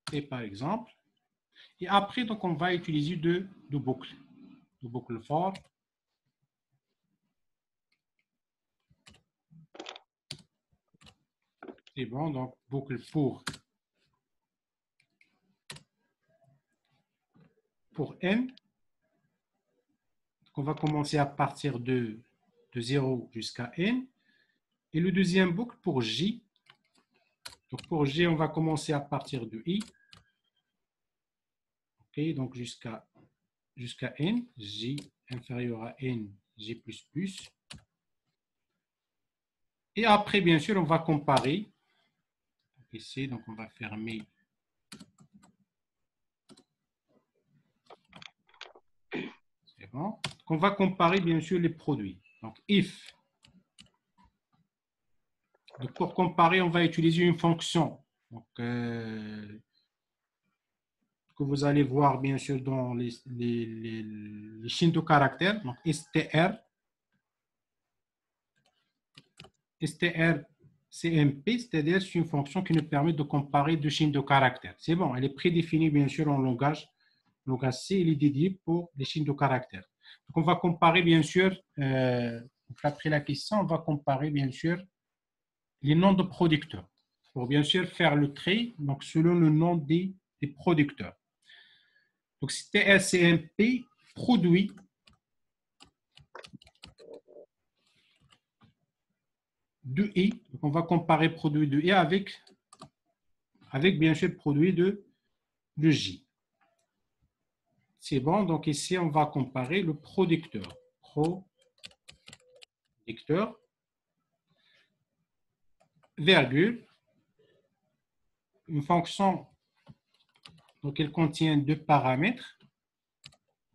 T, par exemple. Et après, donc, on va utiliser deux boucles. Deux boucles for. C'est bon, donc boucle pour n. Donc, on va commencer à partir de 0 jusqu'à n. Et le deuxième boucle pour j. Donc pour j, on va commencer à partir de i. OK, donc jusqu'à n, j inférieur à n, j++. Et après, bien sûr, on va comparer. Ici, donc on va fermer. C'est bon. Donc, on va comparer, bien sûr, les produits. Donc, if. Donc, pour comparer, on va utiliser une fonction. Donc, que vous allez voir, bien sûr, dans les signes de caractère. Donc, str. strcmp, c'est-à-dire c'est une fonction qui nous permet de comparer deux signes de caractère. C'est bon, elle est prédéfinie, bien sûr, en langage C, il est dédié pour les signes de caractère. Donc, on va comparer, bien sûr, après la question, on va comparer, bien sûr, les noms de producteurs. Pour, bien sûr, faire le trait, donc, selon le nom des producteurs. Donc, strcmp produit de i. Donc, on va comparer produit de i avec bien sûr, produit de j. C'est bon, donc ici, on va comparer le producteur. Producteur, virgule, une fonction, donc elle contient deux paramètres.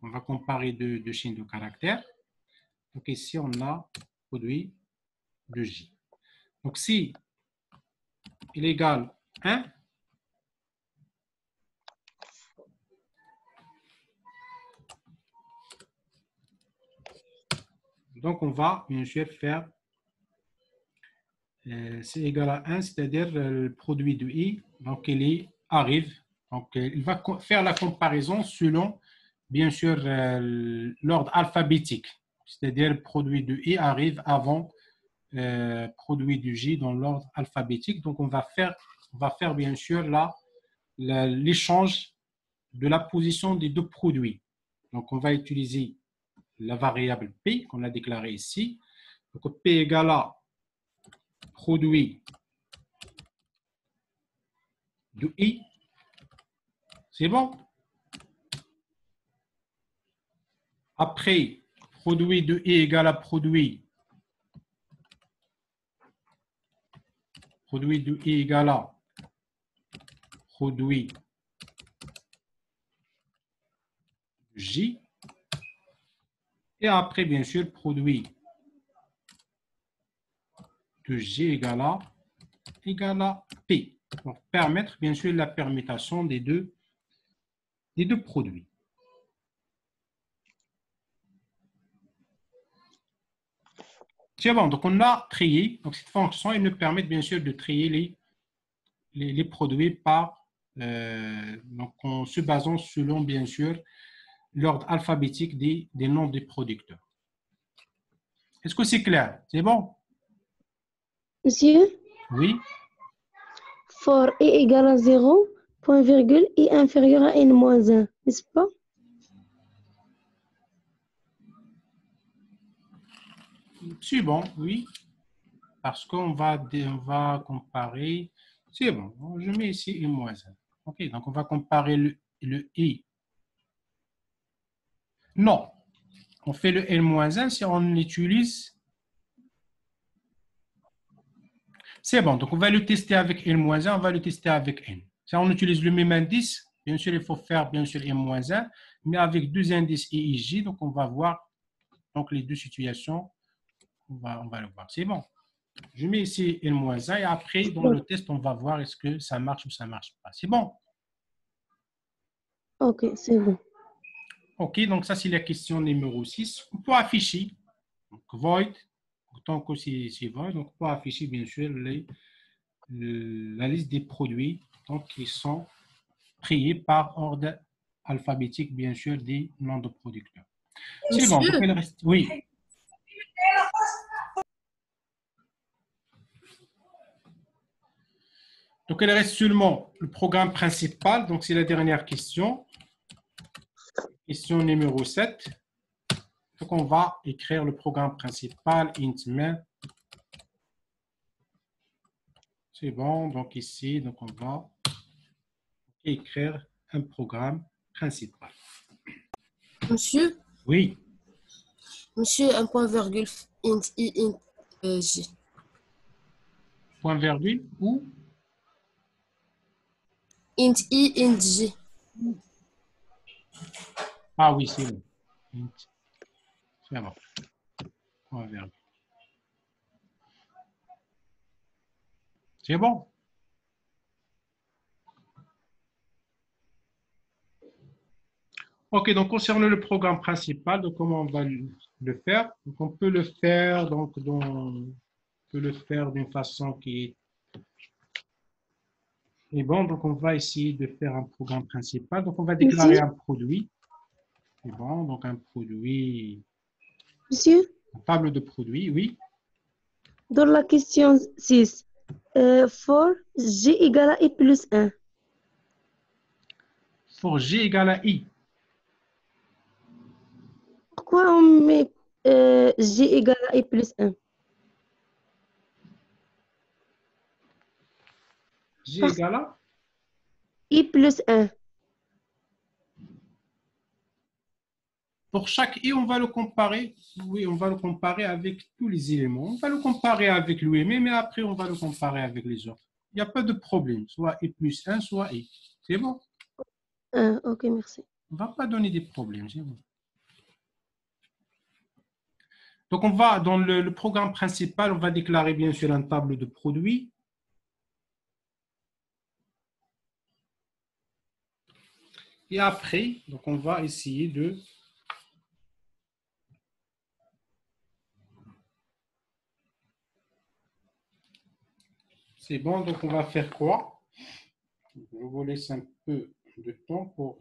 On va comparer deux signes de caractère. Donc ici, on a produit de j. Donc si il égale 1, donc on va bien sûr faire c'est égal à 1, c'est-à-dire le produit de i, donc il arrive, donc il va faire la comparaison selon bien sûr l'ordre alphabétique, c'est-à-dire le produit de i arrive avant produit de j dans l'ordre alphabétique. Donc on va faire bien sûr l'échange de la position des deux produits. Donc on va utiliser la variable p qu'on a déclarée ici. Donc p égale à produit de i. C'est bon. Après, produit de i égale à produit de i égale à produit de j. Et après, bien sûr, produit de j égale à p. Pour permettre, bien sûr, la permutation des deux produits. C'est bon, donc on a trié. Donc cette fonction, elle nous permet bien sûr de trier les produits par, donc en se basant selon bien sûr l'ordre alphabétique des noms des producteurs. Est-ce que c'est clair? C'est bon? Monsieur, Oui. for i égale à 0, point virgule, i inférieur à n moins 1, n'est-ce pas? C'est bon, oui. Parce qu'on va comparer. C'est bon, je mets ici i moins 1. OK, donc on va comparer le i. Non, on fait le n-1 si on utilise. C'est bon, donc on va le tester avec n-1, on va le tester avec n. Si on utilise le même indice, bien sûr, il faut faire bien sûr n-1, mais avec deux indices i et j, donc on va voir donc, les deux situations, on va le voir. C'est bon. Je mets ici n-1 et après, dans le test, on va voir est-ce que ça marche ou ça ne marche pas. C'est bon? Ok, c'est bon. OK, donc ça, c'est la question numéro 6. On peut afficher, donc void, autant que c'est void, donc on peut afficher bien sûr la liste des produits donc, qui sont triés par ordre alphabétique, bien sûr, des noms de producteurs. C'est bon, donc il reste. Oui. Donc, il reste seulement le programme principal. Donc, c'est la dernière question. Question numéro 7. Donc, on va écrire le programme principal, int main. C'est bon. Donc, ici, donc on va écrire un programme principal. Monsieur, Oui. monsieur, un point virgule, int I, int J. Point virgule ou Int I, int J. Ah oui, c'est bon. C'est bon. Point virgule. C'est bon. OK, donc concernant le programme principal, donc comment on va le faire? Donc on peut le faire d'une façon qui est bon. Donc on va essayer de faire un programme principal. Donc on va déclarer un produit. C'est bon, donc un produit. Monsieur, Une table de produits, oui. dans la question 6, for G égale à I plus 1. For G égale à I. Pourquoi on met G égale à I plus 1? G égale à I plus 1. Pour chaque I, on va le comparer. Oui, on va le comparer avec tous les éléments. On va le comparer avec l'UME, mais après, on va le comparer avec les autres. Il n'y a pas de problème. Soit I plus 1, soit I. C'est bon? OK, merci. On ne va pas donner des problèmes. C'est bon. Donc, on va, dans le programme principal, on va déclarer bien sûr un tableau de produits. Et après, donc on va essayer de... C'est bon, donc on va faire quoi? Je vous laisse un peu de temps pour...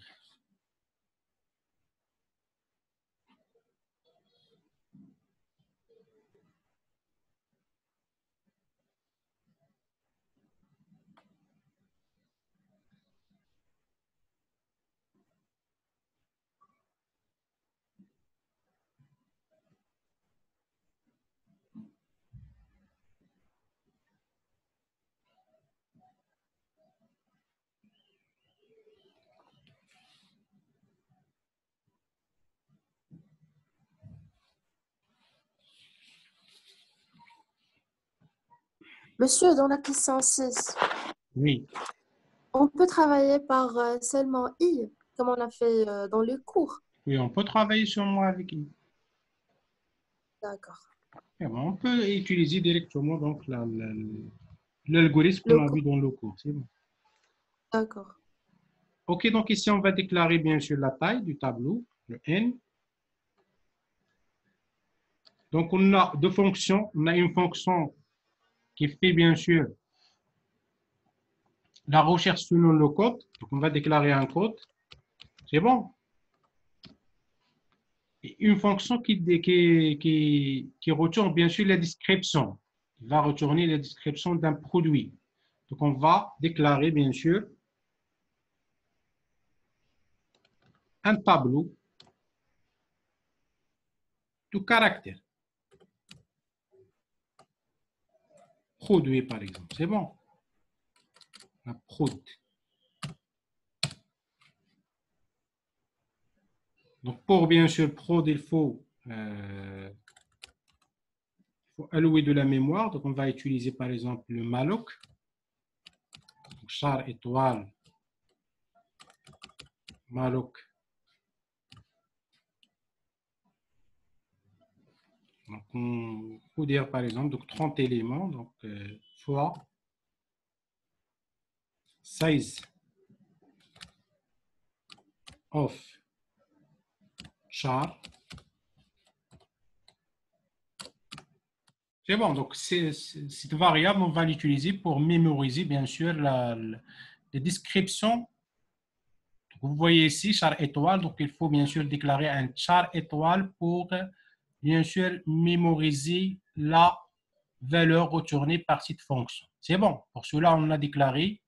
Monsieur, dans la question 6, Oui. on peut travailler par seulement I, comme on a fait dans le cours. Oui, on peut travailler sur moi avec I. D'accord. On peut utiliser directement donc l'algorithme qu'on a vu dans le cours. C'est bon. D'accord. OK, donc ici, on va déclarer bien sûr la taille du tableau, le N. Donc, on a deux fonctions. On a une fonction qui fait bien sûr la recherche selon le code. Donc, on va déclarer un code. C'est bon. Et une fonction qui retourne bien sûr la description. Il va retourner la description d'un produit. Donc, on va déclarer bien sûr un tableau de caractère. Produit, par exemple. C'est bon. La prod. Donc, pour bien sûr prod, il faut allouer de la mémoire. Donc, on va utiliser par exemple le malloc. Donc, char étoile malloc. Donc, on peut dire par exemple donc 30 éléments. Donc, fois size of char. C'est bon, donc cette variable, on va l'utiliser pour mémoriser bien sûr les descriptions. Vous voyez ici, char étoile, donc il faut bien sûr déclarer un char étoile pour bien sûr mémoriser la valeur retournée par cette fonction. C'est bon. Pour cela, on a déclaré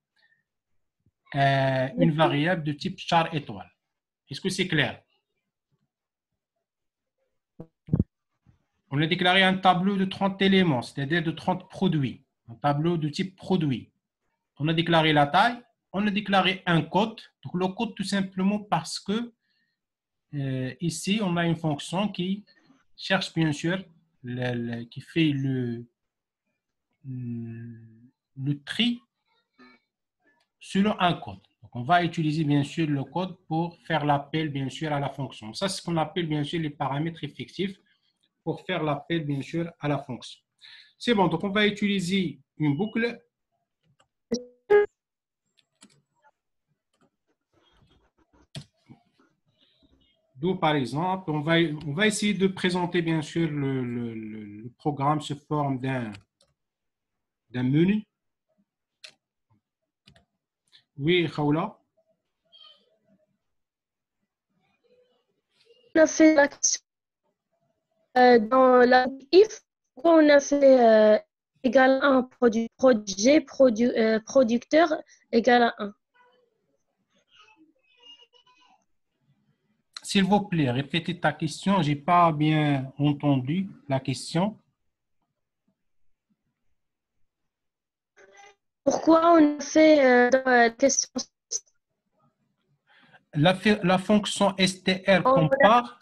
une variable de type char étoile. Est-ce que c'est clair? On a déclaré un tableau de 30 éléments, c'est-à-dire de 30 produits. Un tableau de type produit. On a déclaré la taille. On a déclaré un code. Donc, le code, tout simplement parce que ici, on a une fonction qui cherche, bien sûr, qui fait le tri selon un code. Donc, on va utiliser, bien sûr, le code pour faire l'appel, bien sûr, à la fonction. Ça, c'est ce qu'on appelle, bien sûr, les paramètres effectifs pour faire l'appel, bien sûr, à la fonction. C'est bon. Donc, on va utiliser une boucle. D'où, par exemple, on va essayer de présenter, bien sûr, le programme sous forme d'un menu. Oui, Khaoula. On a fait l'action dans la if, on a fait égal à 1, producteur égal à 1. S'il vous plaît, répétez ta question. Je n'ai pas bien entendu la question. Pourquoi on a fait dans la question? La fonction str compare,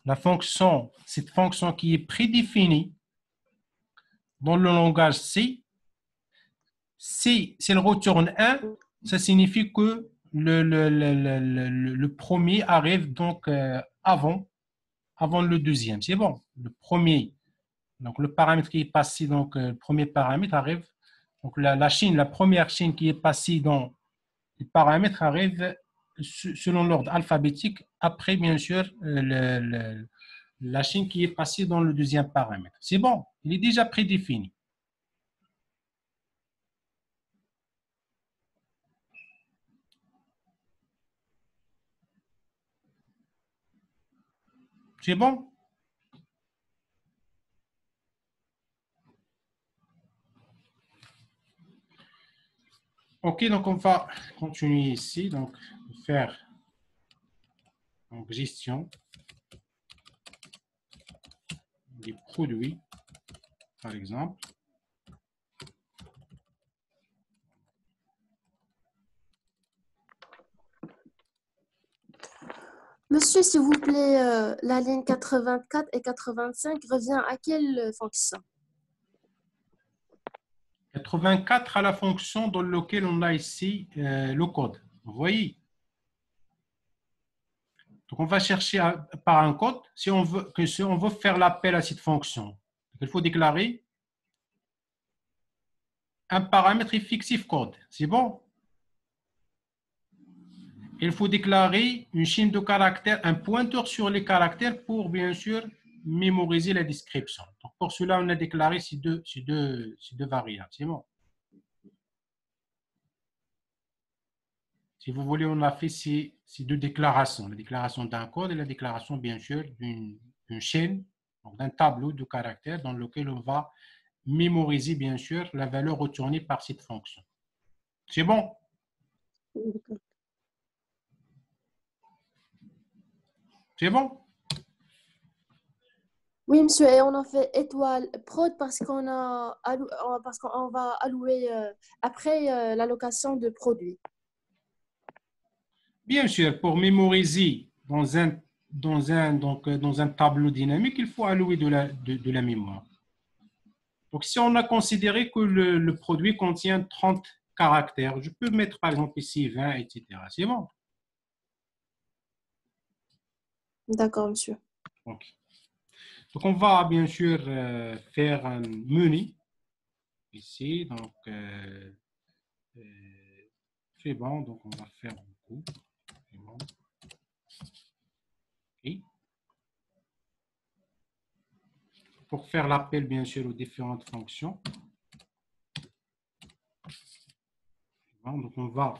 cette fonction qui est prédéfinie dans le langage C, si elle retourne 1, ça signifie que le premier arrive donc avant le deuxième. C'est bon. Le premier, donc le paramètre qui est passé, donc le premier paramètre arrive. Donc la première chaîne qui est passée dans les paramètres arrive selon l'ordre alphabétique. Après, bien sûr, la chaîne qui est passée dans le deuxième paramètre. C'est bon. Il est déjà prédéfini. C'est bon? OK, donc on va continuer ici, donc faire donc, gestion des produits, par exemple. Monsieur, s'il vous plaît, la ligne 84 et 85 revient à quelle fonction? 84 à la fonction dans laquelle on a ici le code. Vous voyez? Donc, on va chercher par un code si on veut faire l'appel à cette fonction. Il faut déclarer un paramètre effectif code. C'est bon? Il faut déclarer une chaîne de caractères, un pointeur sur les caractères pour, bien sûr, mémoriser la description. Donc, pour cela, on a déclaré ces deux variables. C'est bon? Si vous voulez, on a fait ces deux déclarations. La déclaration d'un code et la déclaration, bien sûr, d'une chaîne, d'un tableau de caractères dans lequel on va mémoriser, bien sûr, la valeur retournée par cette fonction. C'est bon? C'est bon? Oui, monsieur, et on a fait étoile prod parce qu'on va allouer après l'allocation de produits. Bien sûr, pour mémoriser dans un tableau dynamique, il faut allouer de la mémoire. Donc, si on a considéré que le produit contient 30 caractères, je peux mettre par exemple ici 20, etc. C'est bon? D'accord, monsieur. Okay. Donc, on va bien sûr faire un menu ici. Donc, c'est bon. Donc, on va faire beaucoup. C'est bon. Okay. Pour faire l'appel, bien sûr, aux différentes fonctions. Bon, donc, on va,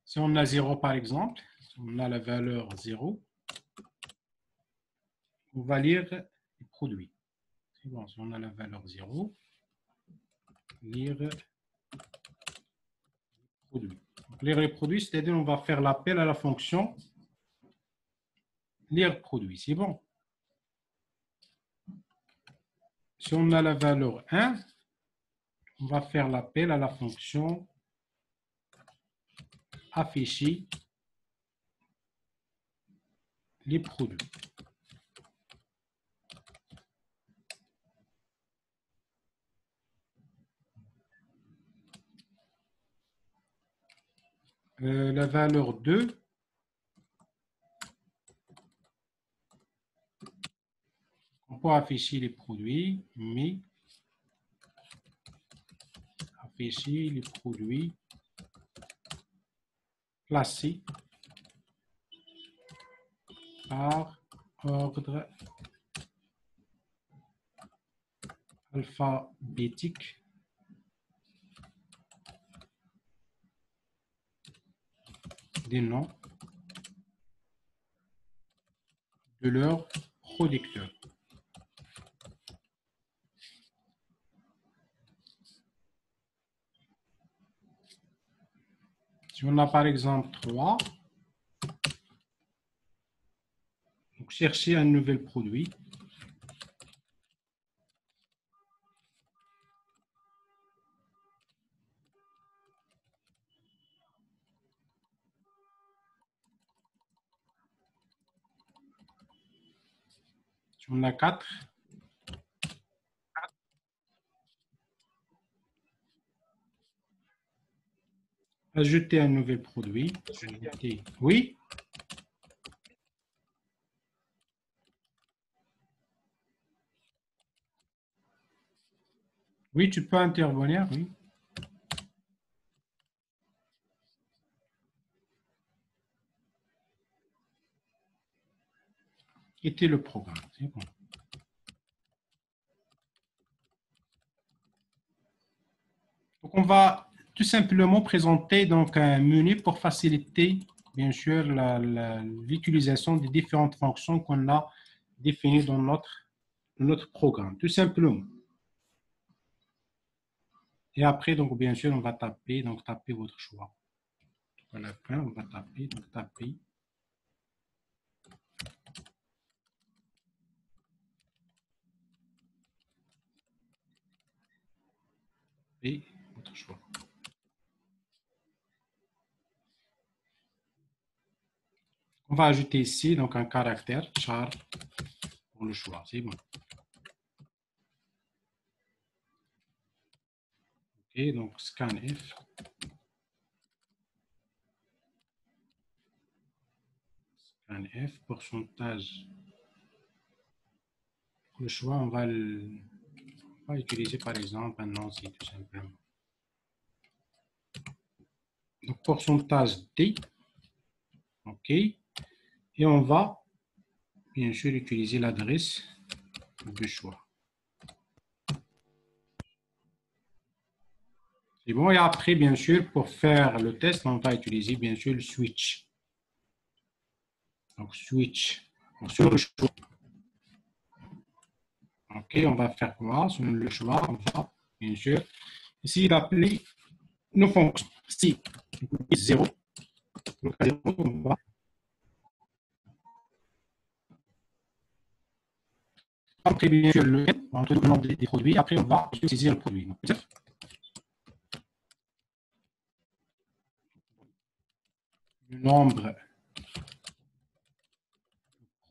si on a 0 par exemple, si on a la valeur 0, on va lire les produits. C'est bon, si on a la valeur 0, lire produit. Donc, lire les produits, c'est-à-dire on va faire l'appel à la fonction lire produit. C'est bon. Si on a la valeur 1, on va faire l'appel à la fonction afficher les produits. La valeur 2, on peut afficher les produits, mais afficher les produits classés par ordre alphabétique des noms de leurs producteurs. Si on a par exemple 3, donc chercher un nouvel produit. Si on a 4, ajouter un nouvel produit. Oui. Oui, tu peux intervenir, oui. Quitter le programme, c'est bon. Donc, on va tout simplement présenter donc un menu pour faciliter, bien sûr, l'utilisation des différentes fonctions qu'on a définies dans notre programme, tout simplement. Et après, donc, bien sûr, on va taper votre choix. À la fin, on va taper. Et votre choix. On va ajouter ici donc un caractère char pour le choix. C'est bon. Ok, donc scanf. Scanf, pourcentage. Pour le choix, on va utiliser par exemple un nom, c'est tout simplement. Donc pourcentage D. Ok. Et on va bien sûr utiliser l'adresse de choix. C'est bon. Et après, bien sûr, pour faire le test, on va utiliser bien sûr le switch. Donc switch sur le choix. Ok, on va faire quoi? Sur le choix, on va bien sûr essayer d'appeler nos fonctions. Si 0, on va après bien sûr le nom des produits. Après, on va utiliser le produit. Donc, le nombre de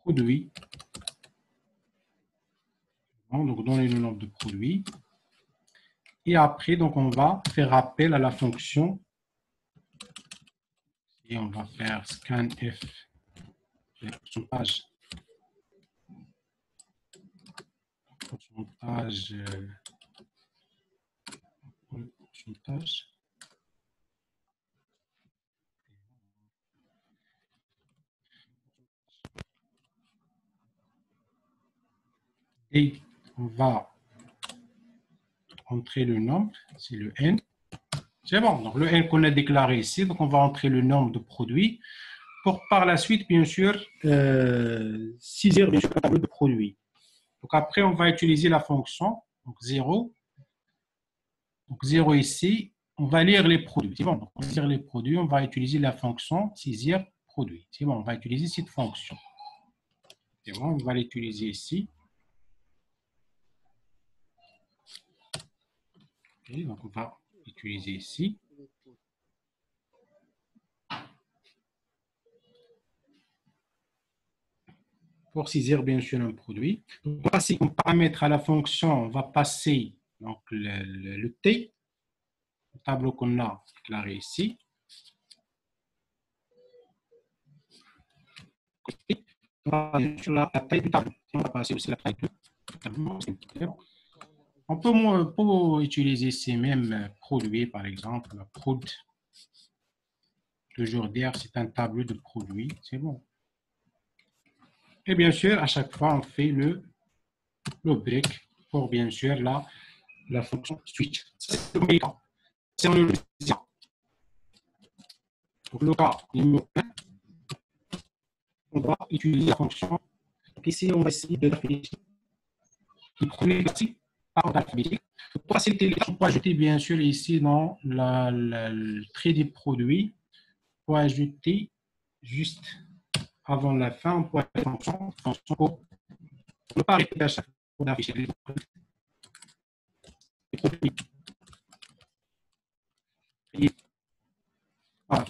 produits. Donc, donner le nombre de produits. Et après, donc, on va faire appel à la fonction. Et on va faire scanf, pourcentage. Et on va entrer le nombre, c'est le N. C'est bon, donc le N qu'on a déclaré ici, donc on va entrer le nombre de produits pour par la suite, bien sûr, saisir bien sûr le tableau de produits. Donc après, on va utiliser la fonction, donc 0, Donc 0 ici, on va lire les produits. C'est bon, donc, on va lire les produits, on va utiliser la fonction saisir produit. C'est bon, on va utiliser cette fonction. C'est bon, on va l'utiliser ici. Okay, donc on va utiliser ici. Pour saisir bien sûr un produit. Donc, on va passer comme paramètre à la fonction, on va passer donc, le T, le tableau qu'on a déclaré ici. On va bien sûr la taille du tableau. On va passer aussi la taille du tableau. On peut utiliser ces mêmes produits, par exemple, la prod. Toujours dire c'est un tableau de produits, c'est bon. Et bien sûr, à chaque fois, on fait le break pour bien sûr la fonction switch. C'est le cas. C'est le deuxième. Donc, le cas numéro 1, on va utiliser la fonction. Donc, ici, on va essayer de l'afficher. Le premier classique par ordre alphabétique. Pour faciliter les tâches, on peut ajouter bien sûr ici dans le trait des produits, on peut ajouter juste avant la fin, on peut ajouter la fonction pour ne pas répéter à chaque fois d'afficher les produits. Et voilà.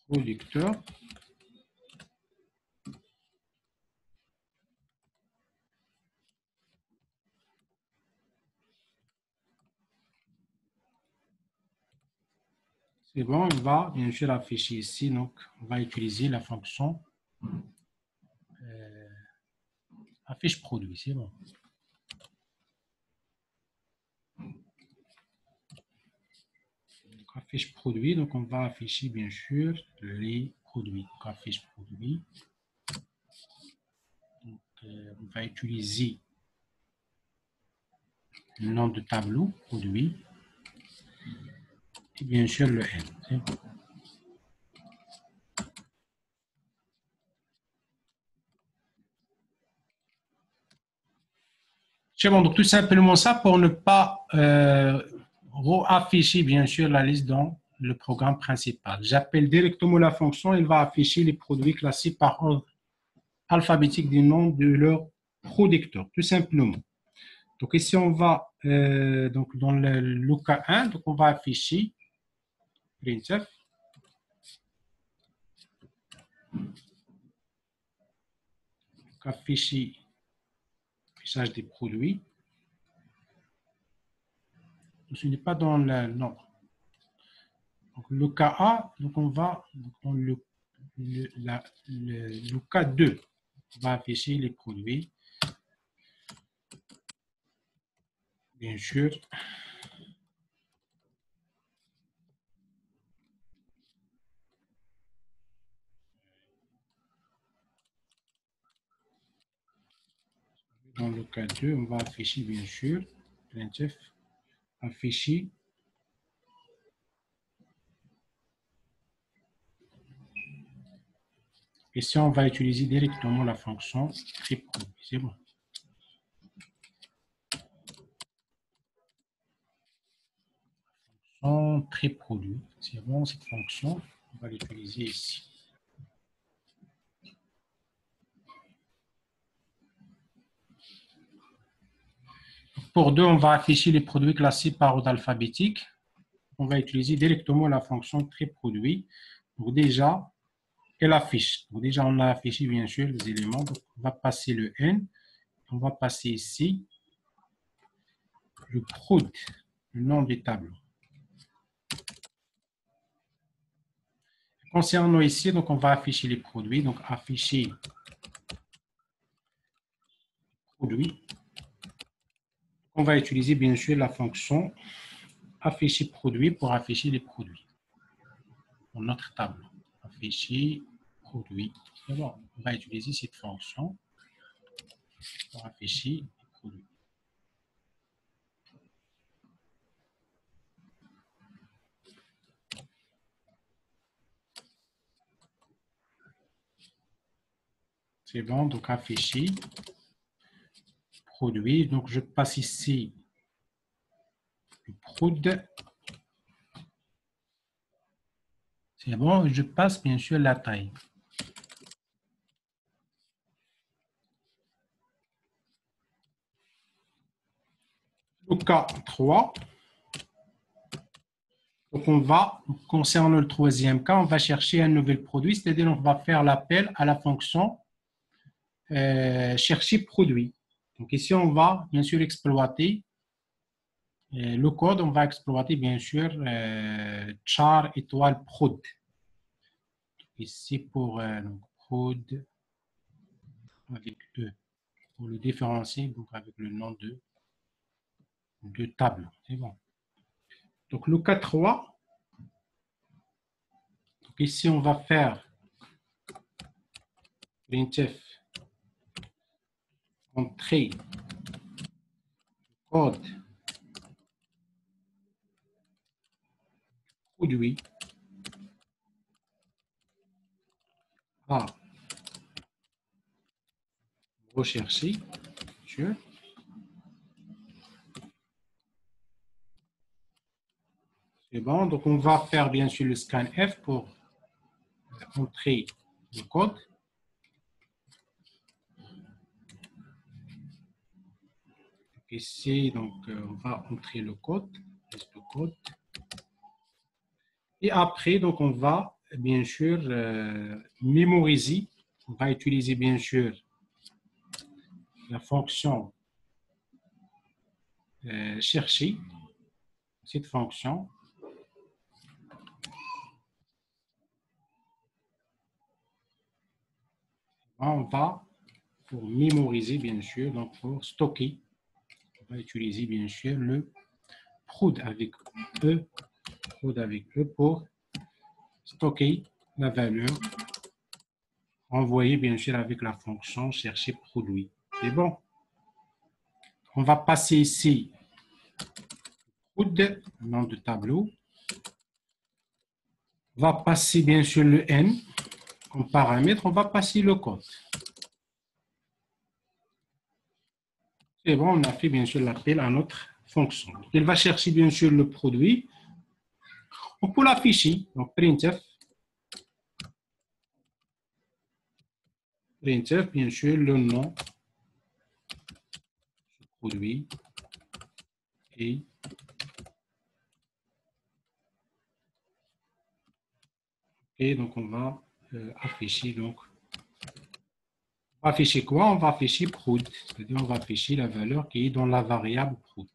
Producteur. C'est bon, on va bien sûr afficher ici, donc on va utiliser la fonction affiche produit, c'est bon. Donc, affiche produit, donc on va afficher bien sûr les produits. Donc, affiche produit. Donc, on va utiliser le nom de tableau, produit, et bien sûr le N. C'est bon. C'est bon, donc tout simplement ça pour ne pas afficher bien sûr la liste dans le programme principal. J'appelle directement la fonction, elle va afficher les produits classés par ordre alphabétique du nom de leur producteur, tout simplement. Donc ici on va donc dans le cas 1, donc on va afficher printf. Donc affichage des produits. Ce n'est pas dans le nom. Donc, le cas A, donc on va dans le cas 2, on va afficher les produits. Bien sûr. Dans le cas 2, on va afficher bien sûr printf afficher et si on va utiliser directement la fonction très produit, c'est bon. Fonction très produit, c'est bon cette fonction, on va l'utiliser ici. Pour 2, on va afficher les produits classés par ordre alphabétique. On va utiliser directement la fonction très produit. Donc déjà, elle affiche. Donc déjà, on a affiché bien sûr les éléments. Donc on va passer le N. On va passer ici le prod, le nom du tableau. Concernant ici, donc on va afficher les produits. Donc afficher produit. On va utiliser bien sûr la fonction afficher produit pour afficher les produits dans notre tableau. Afficher produit. Bon, on va utiliser cette fonction pour afficher les produits. C'est bon, donc afficher. produit. Donc, je passe ici le prod. C'est bon, je passe bien sûr la taille. Le cas 3. Donc, on va, concernant le troisième cas, on va chercher un nouvel produit, c'est-à-dire on va faire l'appel à la fonction chercher produit. Donc, ici, on va bien sûr exploiter le code, on va exploiter bien sûr char étoile prod. Ici, pour prod avec E, pour le différencier, donc avec le nom de table. C'est bon. Donc, le cas 3. Donc, ici, on va faire printf entrée code produit à rechercher. C'est bon, donc on va faire bien sûr le scanf pour entrer le code. Ici, donc, on va entrer le code, et après, donc, on va bien sûr mémoriser. On va utiliser bien sûr la fonction chercher, cette fonction. On va, pour mémoriser bien sûr, donc pour stocker, on va utiliser bien sûr le prod avec E, pour stocker la valeur envoyée bien sûr avec la fonction chercher produit. C'est bon. On va passer ici prod, nom de tableau. On va passer bien sûr le N comme paramètre. On va passer le code. C'est bon, on a fait bien sûr l'appel à notre fonction. Elle va chercher bien sûr le produit. On peut l'afficher. Donc, printf, bien sûr, le nom du produit et donc on va afficher donc. On va afficher quoi? On va afficher prod, c'est-à-dire on va afficher la valeur qui est dans la variable prod.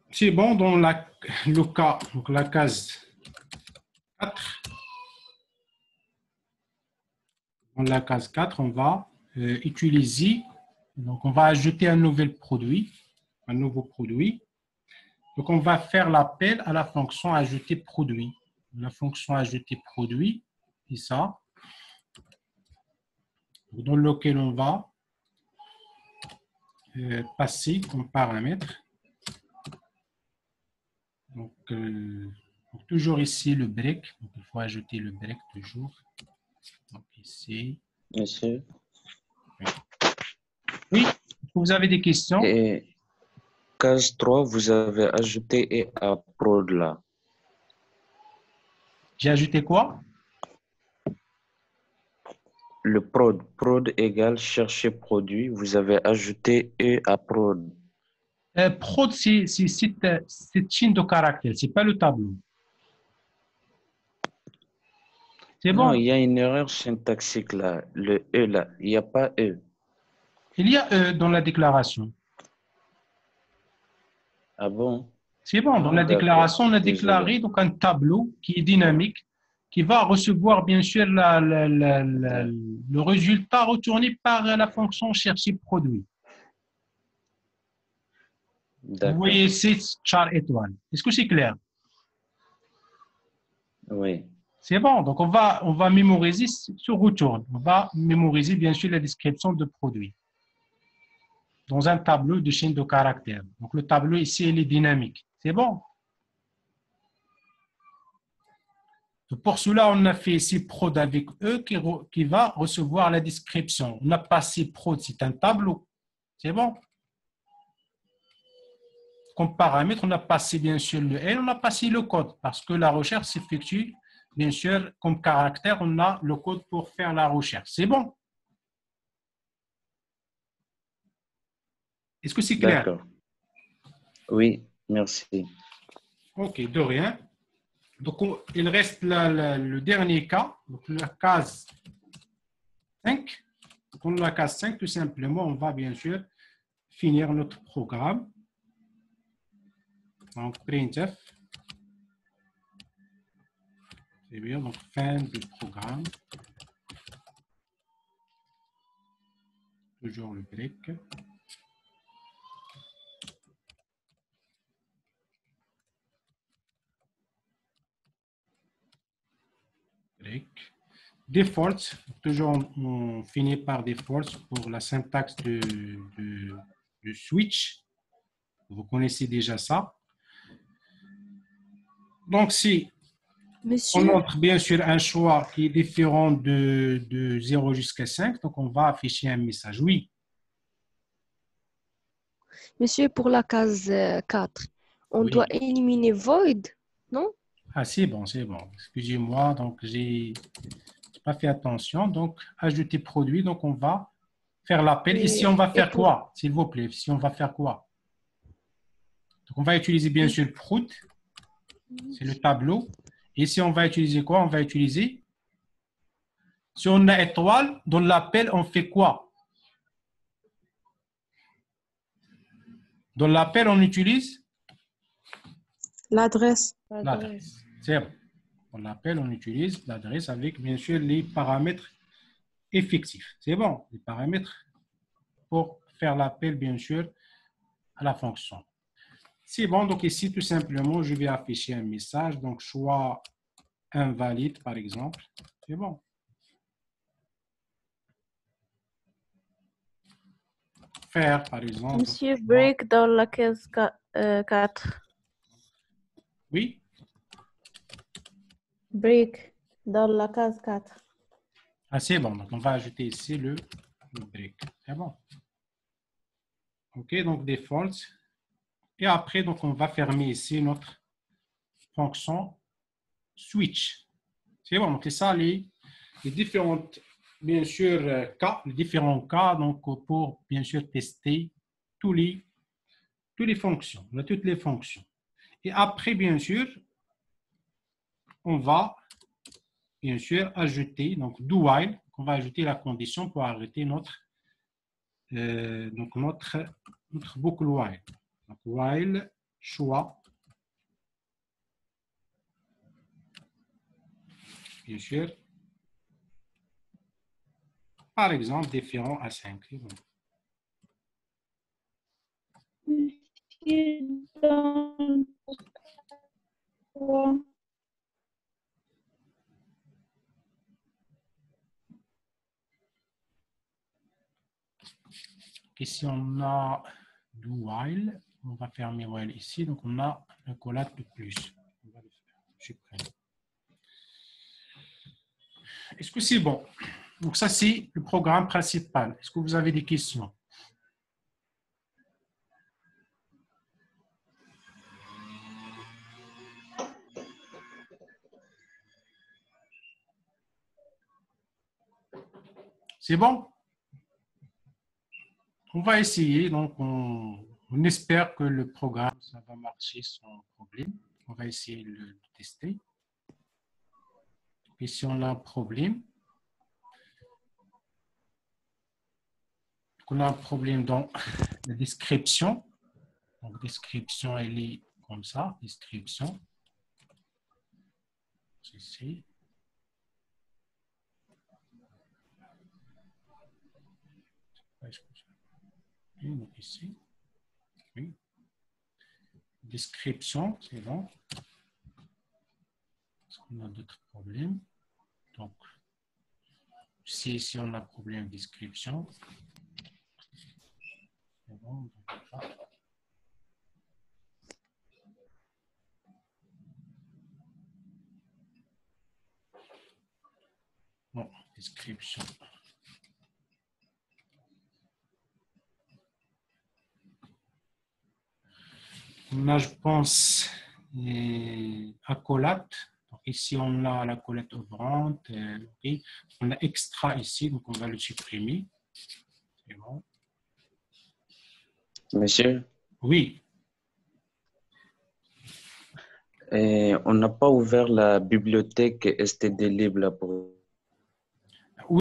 C'est bon, dans le cas, donc la case 4. Dans la case 4, on va utiliser, donc on va ajouter un nouveau produit. Donc, on va faire l'appel à la fonction ajouter produit. La fonction ajouter produit, c'est ça. Dans lequel on va passer comme paramètre. Donc, toujours ici le break. Donc, il faut ajouter le break toujours. Donc, ici. Monsieur. Oui, vous avez des questions? Et case 3, vous avez ajouté et à prod là. J'ai ajouté quoi? Le prod égale chercher produit. Vous avez ajouté et à prod. Prod, c'est cette chaîne de caractères, c'est pas le tableau. C'est bon. Non, il y a une erreur syntaxique là. Le E là, il n'y a pas E. Il y a E dans la déclaration. Ah bon? C'est bon, dans la déclaration, on a déclaré donc un tableau qui est dynamique, qui va recevoir bien sûr le résultat retourné par la fonction chercher produit. Vous voyez, c'est char étoile. Est-ce que c'est clair? Oui. C'est bon, donc on va mémoriser ce retour. On va mémoriser bien sûr la description de produit dans un tableau de chaîne de caractères. Donc le tableau ici, il est dynamique. C'est bon? Pour cela, on a fait ici prod avec E qui va recevoir la description. On a passé prod, c'est un tableau. C'est bon. Comme paramètre, on a passé bien sûr le L, on a passé le code parce que la recherche s'effectue, bien sûr, comme caractère, on a le code pour faire la recherche. C'est bon? Est-ce que c'est clair? D'accord. Oui, merci. Ok, de rien. Donc, il reste le dernier cas, donc la case 5. Pour la case 5, tout simplement, on va bien sûr finir notre programme. Donc, printf. C'est bien, donc fin du programme. Toujours le break. Break. Default, toujours on finit par default pour la syntaxe de switch. Vous connaissez déjà ça. Donc, si on montre bien sûr un choix qui est différent de 0 jusqu'à 5, donc on va afficher un message. Oui. Monsieur, pour la case 4, on doit éliminer void, non? Ah, c'est bon, c'est bon. Excusez-moi, donc j'ai pas fait attention. Donc, ajouter produit, donc on va faire l'appel. Ici, on va faire quoi, s'il vous plaît? Ici, on va faire quoi? Donc, on va utiliser bien sûr prod. C'est le tableau. Ici, on va utiliser quoi? On va utiliser. Si on a étoile, dans l'appel, on fait quoi? Dans l'appel, on utilise l'adresse. l'adresse. C'est bon. Dans l'appel, on utilise l'adresse avec, bien sûr, les paramètres effectifs. C'est bon, les paramètres pour faire l'appel, bien sûr, à la fonction. C'est bon, donc ici, tout simplement, je vais afficher un message. Donc, choix invalide, par exemple. C'est bon. Faire, par exemple. Monsieur, break dans la case 4. Oui. Break dans la case 4. Ah, c'est bon. Donc, on va ajouter ici le break. C'est bon. OK, donc default. Et après, donc, on va fermer ici notre fonction switch. C'est bon. Donc, c'est ça les différentes, bien sûr, cas, les différents cas, donc, pour, bien sûr, tester toutes les fonctions. On a toutes les fonctions. Et après, bien sûr, on va, bien sûr, ajouter, donc, do while, on va ajouter la condition pour arrêter notre boucle while. Donc, while, choix, bien sûr, par exemple, différent à 5. Ici, on a do while. On va fermer while ici. Donc, on a un collate de plus. On va le faire. Supprime. Est-ce que c'est bon? Donc, ça, c'est le programme principal. Est-ce que vous avez des questions? C'est bon? On va essayer. Donc, on espère que le programme, ça va marcher sans problème. On va essayer de le tester. Et si on a un problème, on a un problème dans la description. Donc, description, elle est comme ça. Description. Ici. Donc, ici. Oui. Description, c'est bon. Est-ce qu'on a d'autres problèmes? Donc, si on a problème de description, c'est bon. Bon, description. Là, je pense accolade. Donc, ici, on a la collette ouvrante. Okay. On a extra ici, donc on va le supprimer. C'est bon. Monsieur, Oui. On n'a pas ouvert la bibliothèque STD libre là pour. Oui.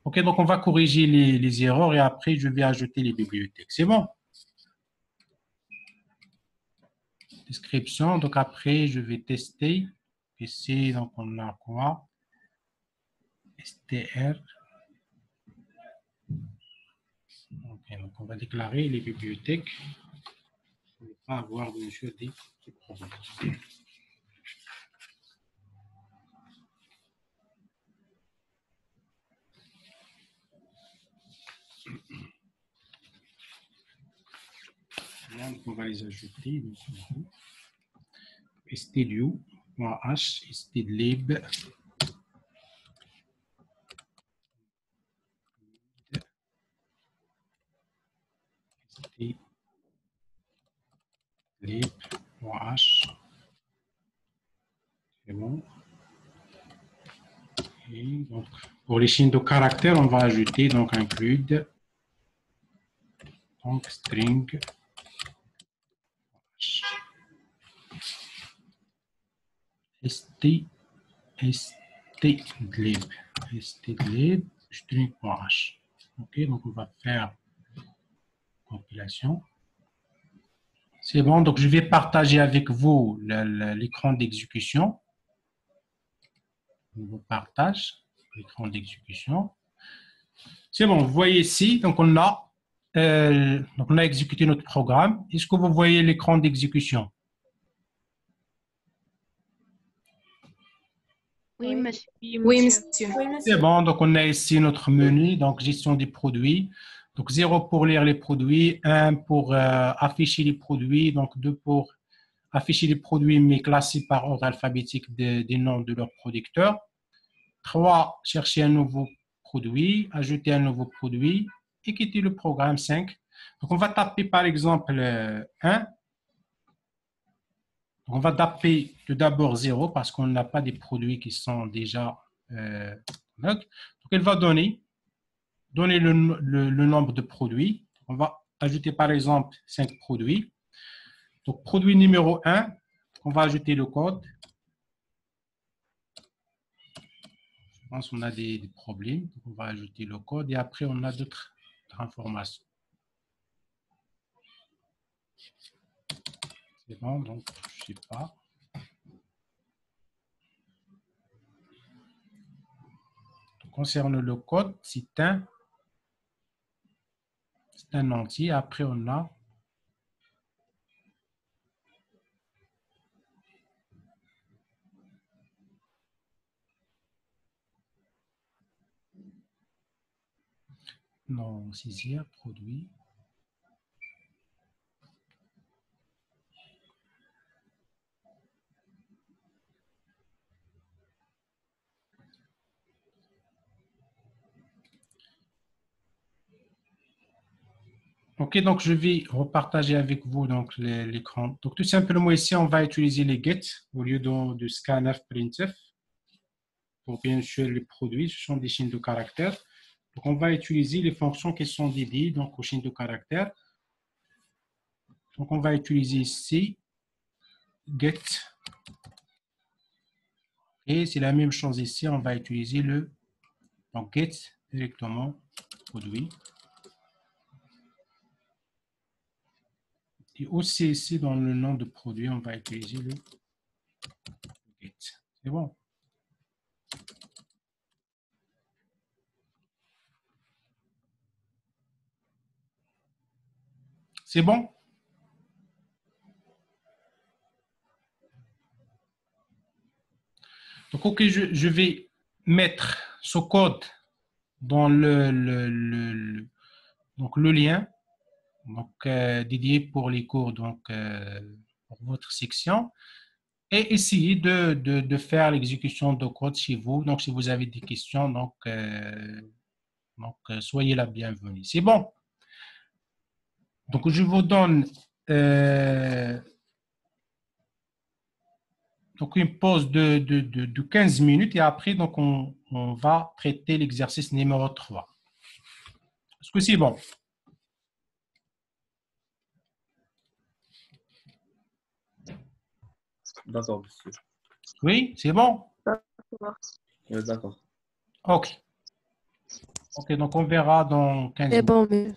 OK, donc on va corriger les erreurs et après, je vais ajouter les bibliothèques. C'est bon? Description. Donc après, je vais tester. Ici, donc on a quoi? STR. OK, donc on va déclarer les bibliothèques pour ne pas avoir bien sûr des problèmes. Donc on va les ajouter. stdio.h, stdlib, stdlib.h. C'est bon. Et donc, pour les signes de caractère, on va ajouter donc include donc string stdlib string.h. OK, donc on va faire compilation. C'est bon, donc je vais partager avec vous l'écran d'exécution. Je vous partage l'écran d'exécution. C'est bon, vous voyez ici, donc on a exécuté notre programme. Est-ce que vous voyez l'écran d'exécution? Oui, monsieur. Oui, monsieur. C'est bon, donc on a ici notre menu, donc gestion des produits. Donc 0 pour lire les produits, 1 pour afficher les produits, donc 2 pour afficher les produits mais classés par ordre alphabétique des noms de leurs producteurs. 3, chercher un nouveau produit, ajouter un nouveau produit et quitter le programme 5. Donc on va taper par exemple 1. On va taper tout d'abord 0 parce qu'on n'a pas des produits qui sont déjà donc elle va donner le nombre de produits. On va ajouter par exemple 5 produits. Donc produit numéro 1, on va ajouter le code. Je pense qu'on a des problèmes. Donc on va ajouter le code et après on a d'autres informations. C'est bon, donc je ne sais pas. Concernant le code, c'est un entier. Après, on a non, sixième produit. OK, donc je vais repartager avec vous donc l'écran. Donc tout simplement ici, on va utiliser les get au lieu de scanf, printf. Pour bien sûr les produits, ce sont des signes de caractère. Donc on va utiliser les fonctions qui sont dédiées donc aux signes de caractère. Donc on va utiliser ici get. Et c'est la même chose ici, on va utiliser le donc get directement produit. Et aussi ici, dans le nom de produit, on va utiliser le get. C'est bon. C'est bon? Donc, ok, je vais mettre ce code dans donc le lien donc, dédié pour les cours, donc pour votre section, et essayer de faire l'exécution de code chez vous. Donc, si vous avez des questions, donc soyez la bienvenue. C'est bon. Donc, je vous donne donc une pause de 15 minutes et après, donc, on va traiter l'exercice numéro 3. Est-ce que c'est bon? D'accord, monsieur. Oui, c'est bon? Oui, d'accord. OK. OK, donc on verra dans 15 minutes. C'est bon, mais...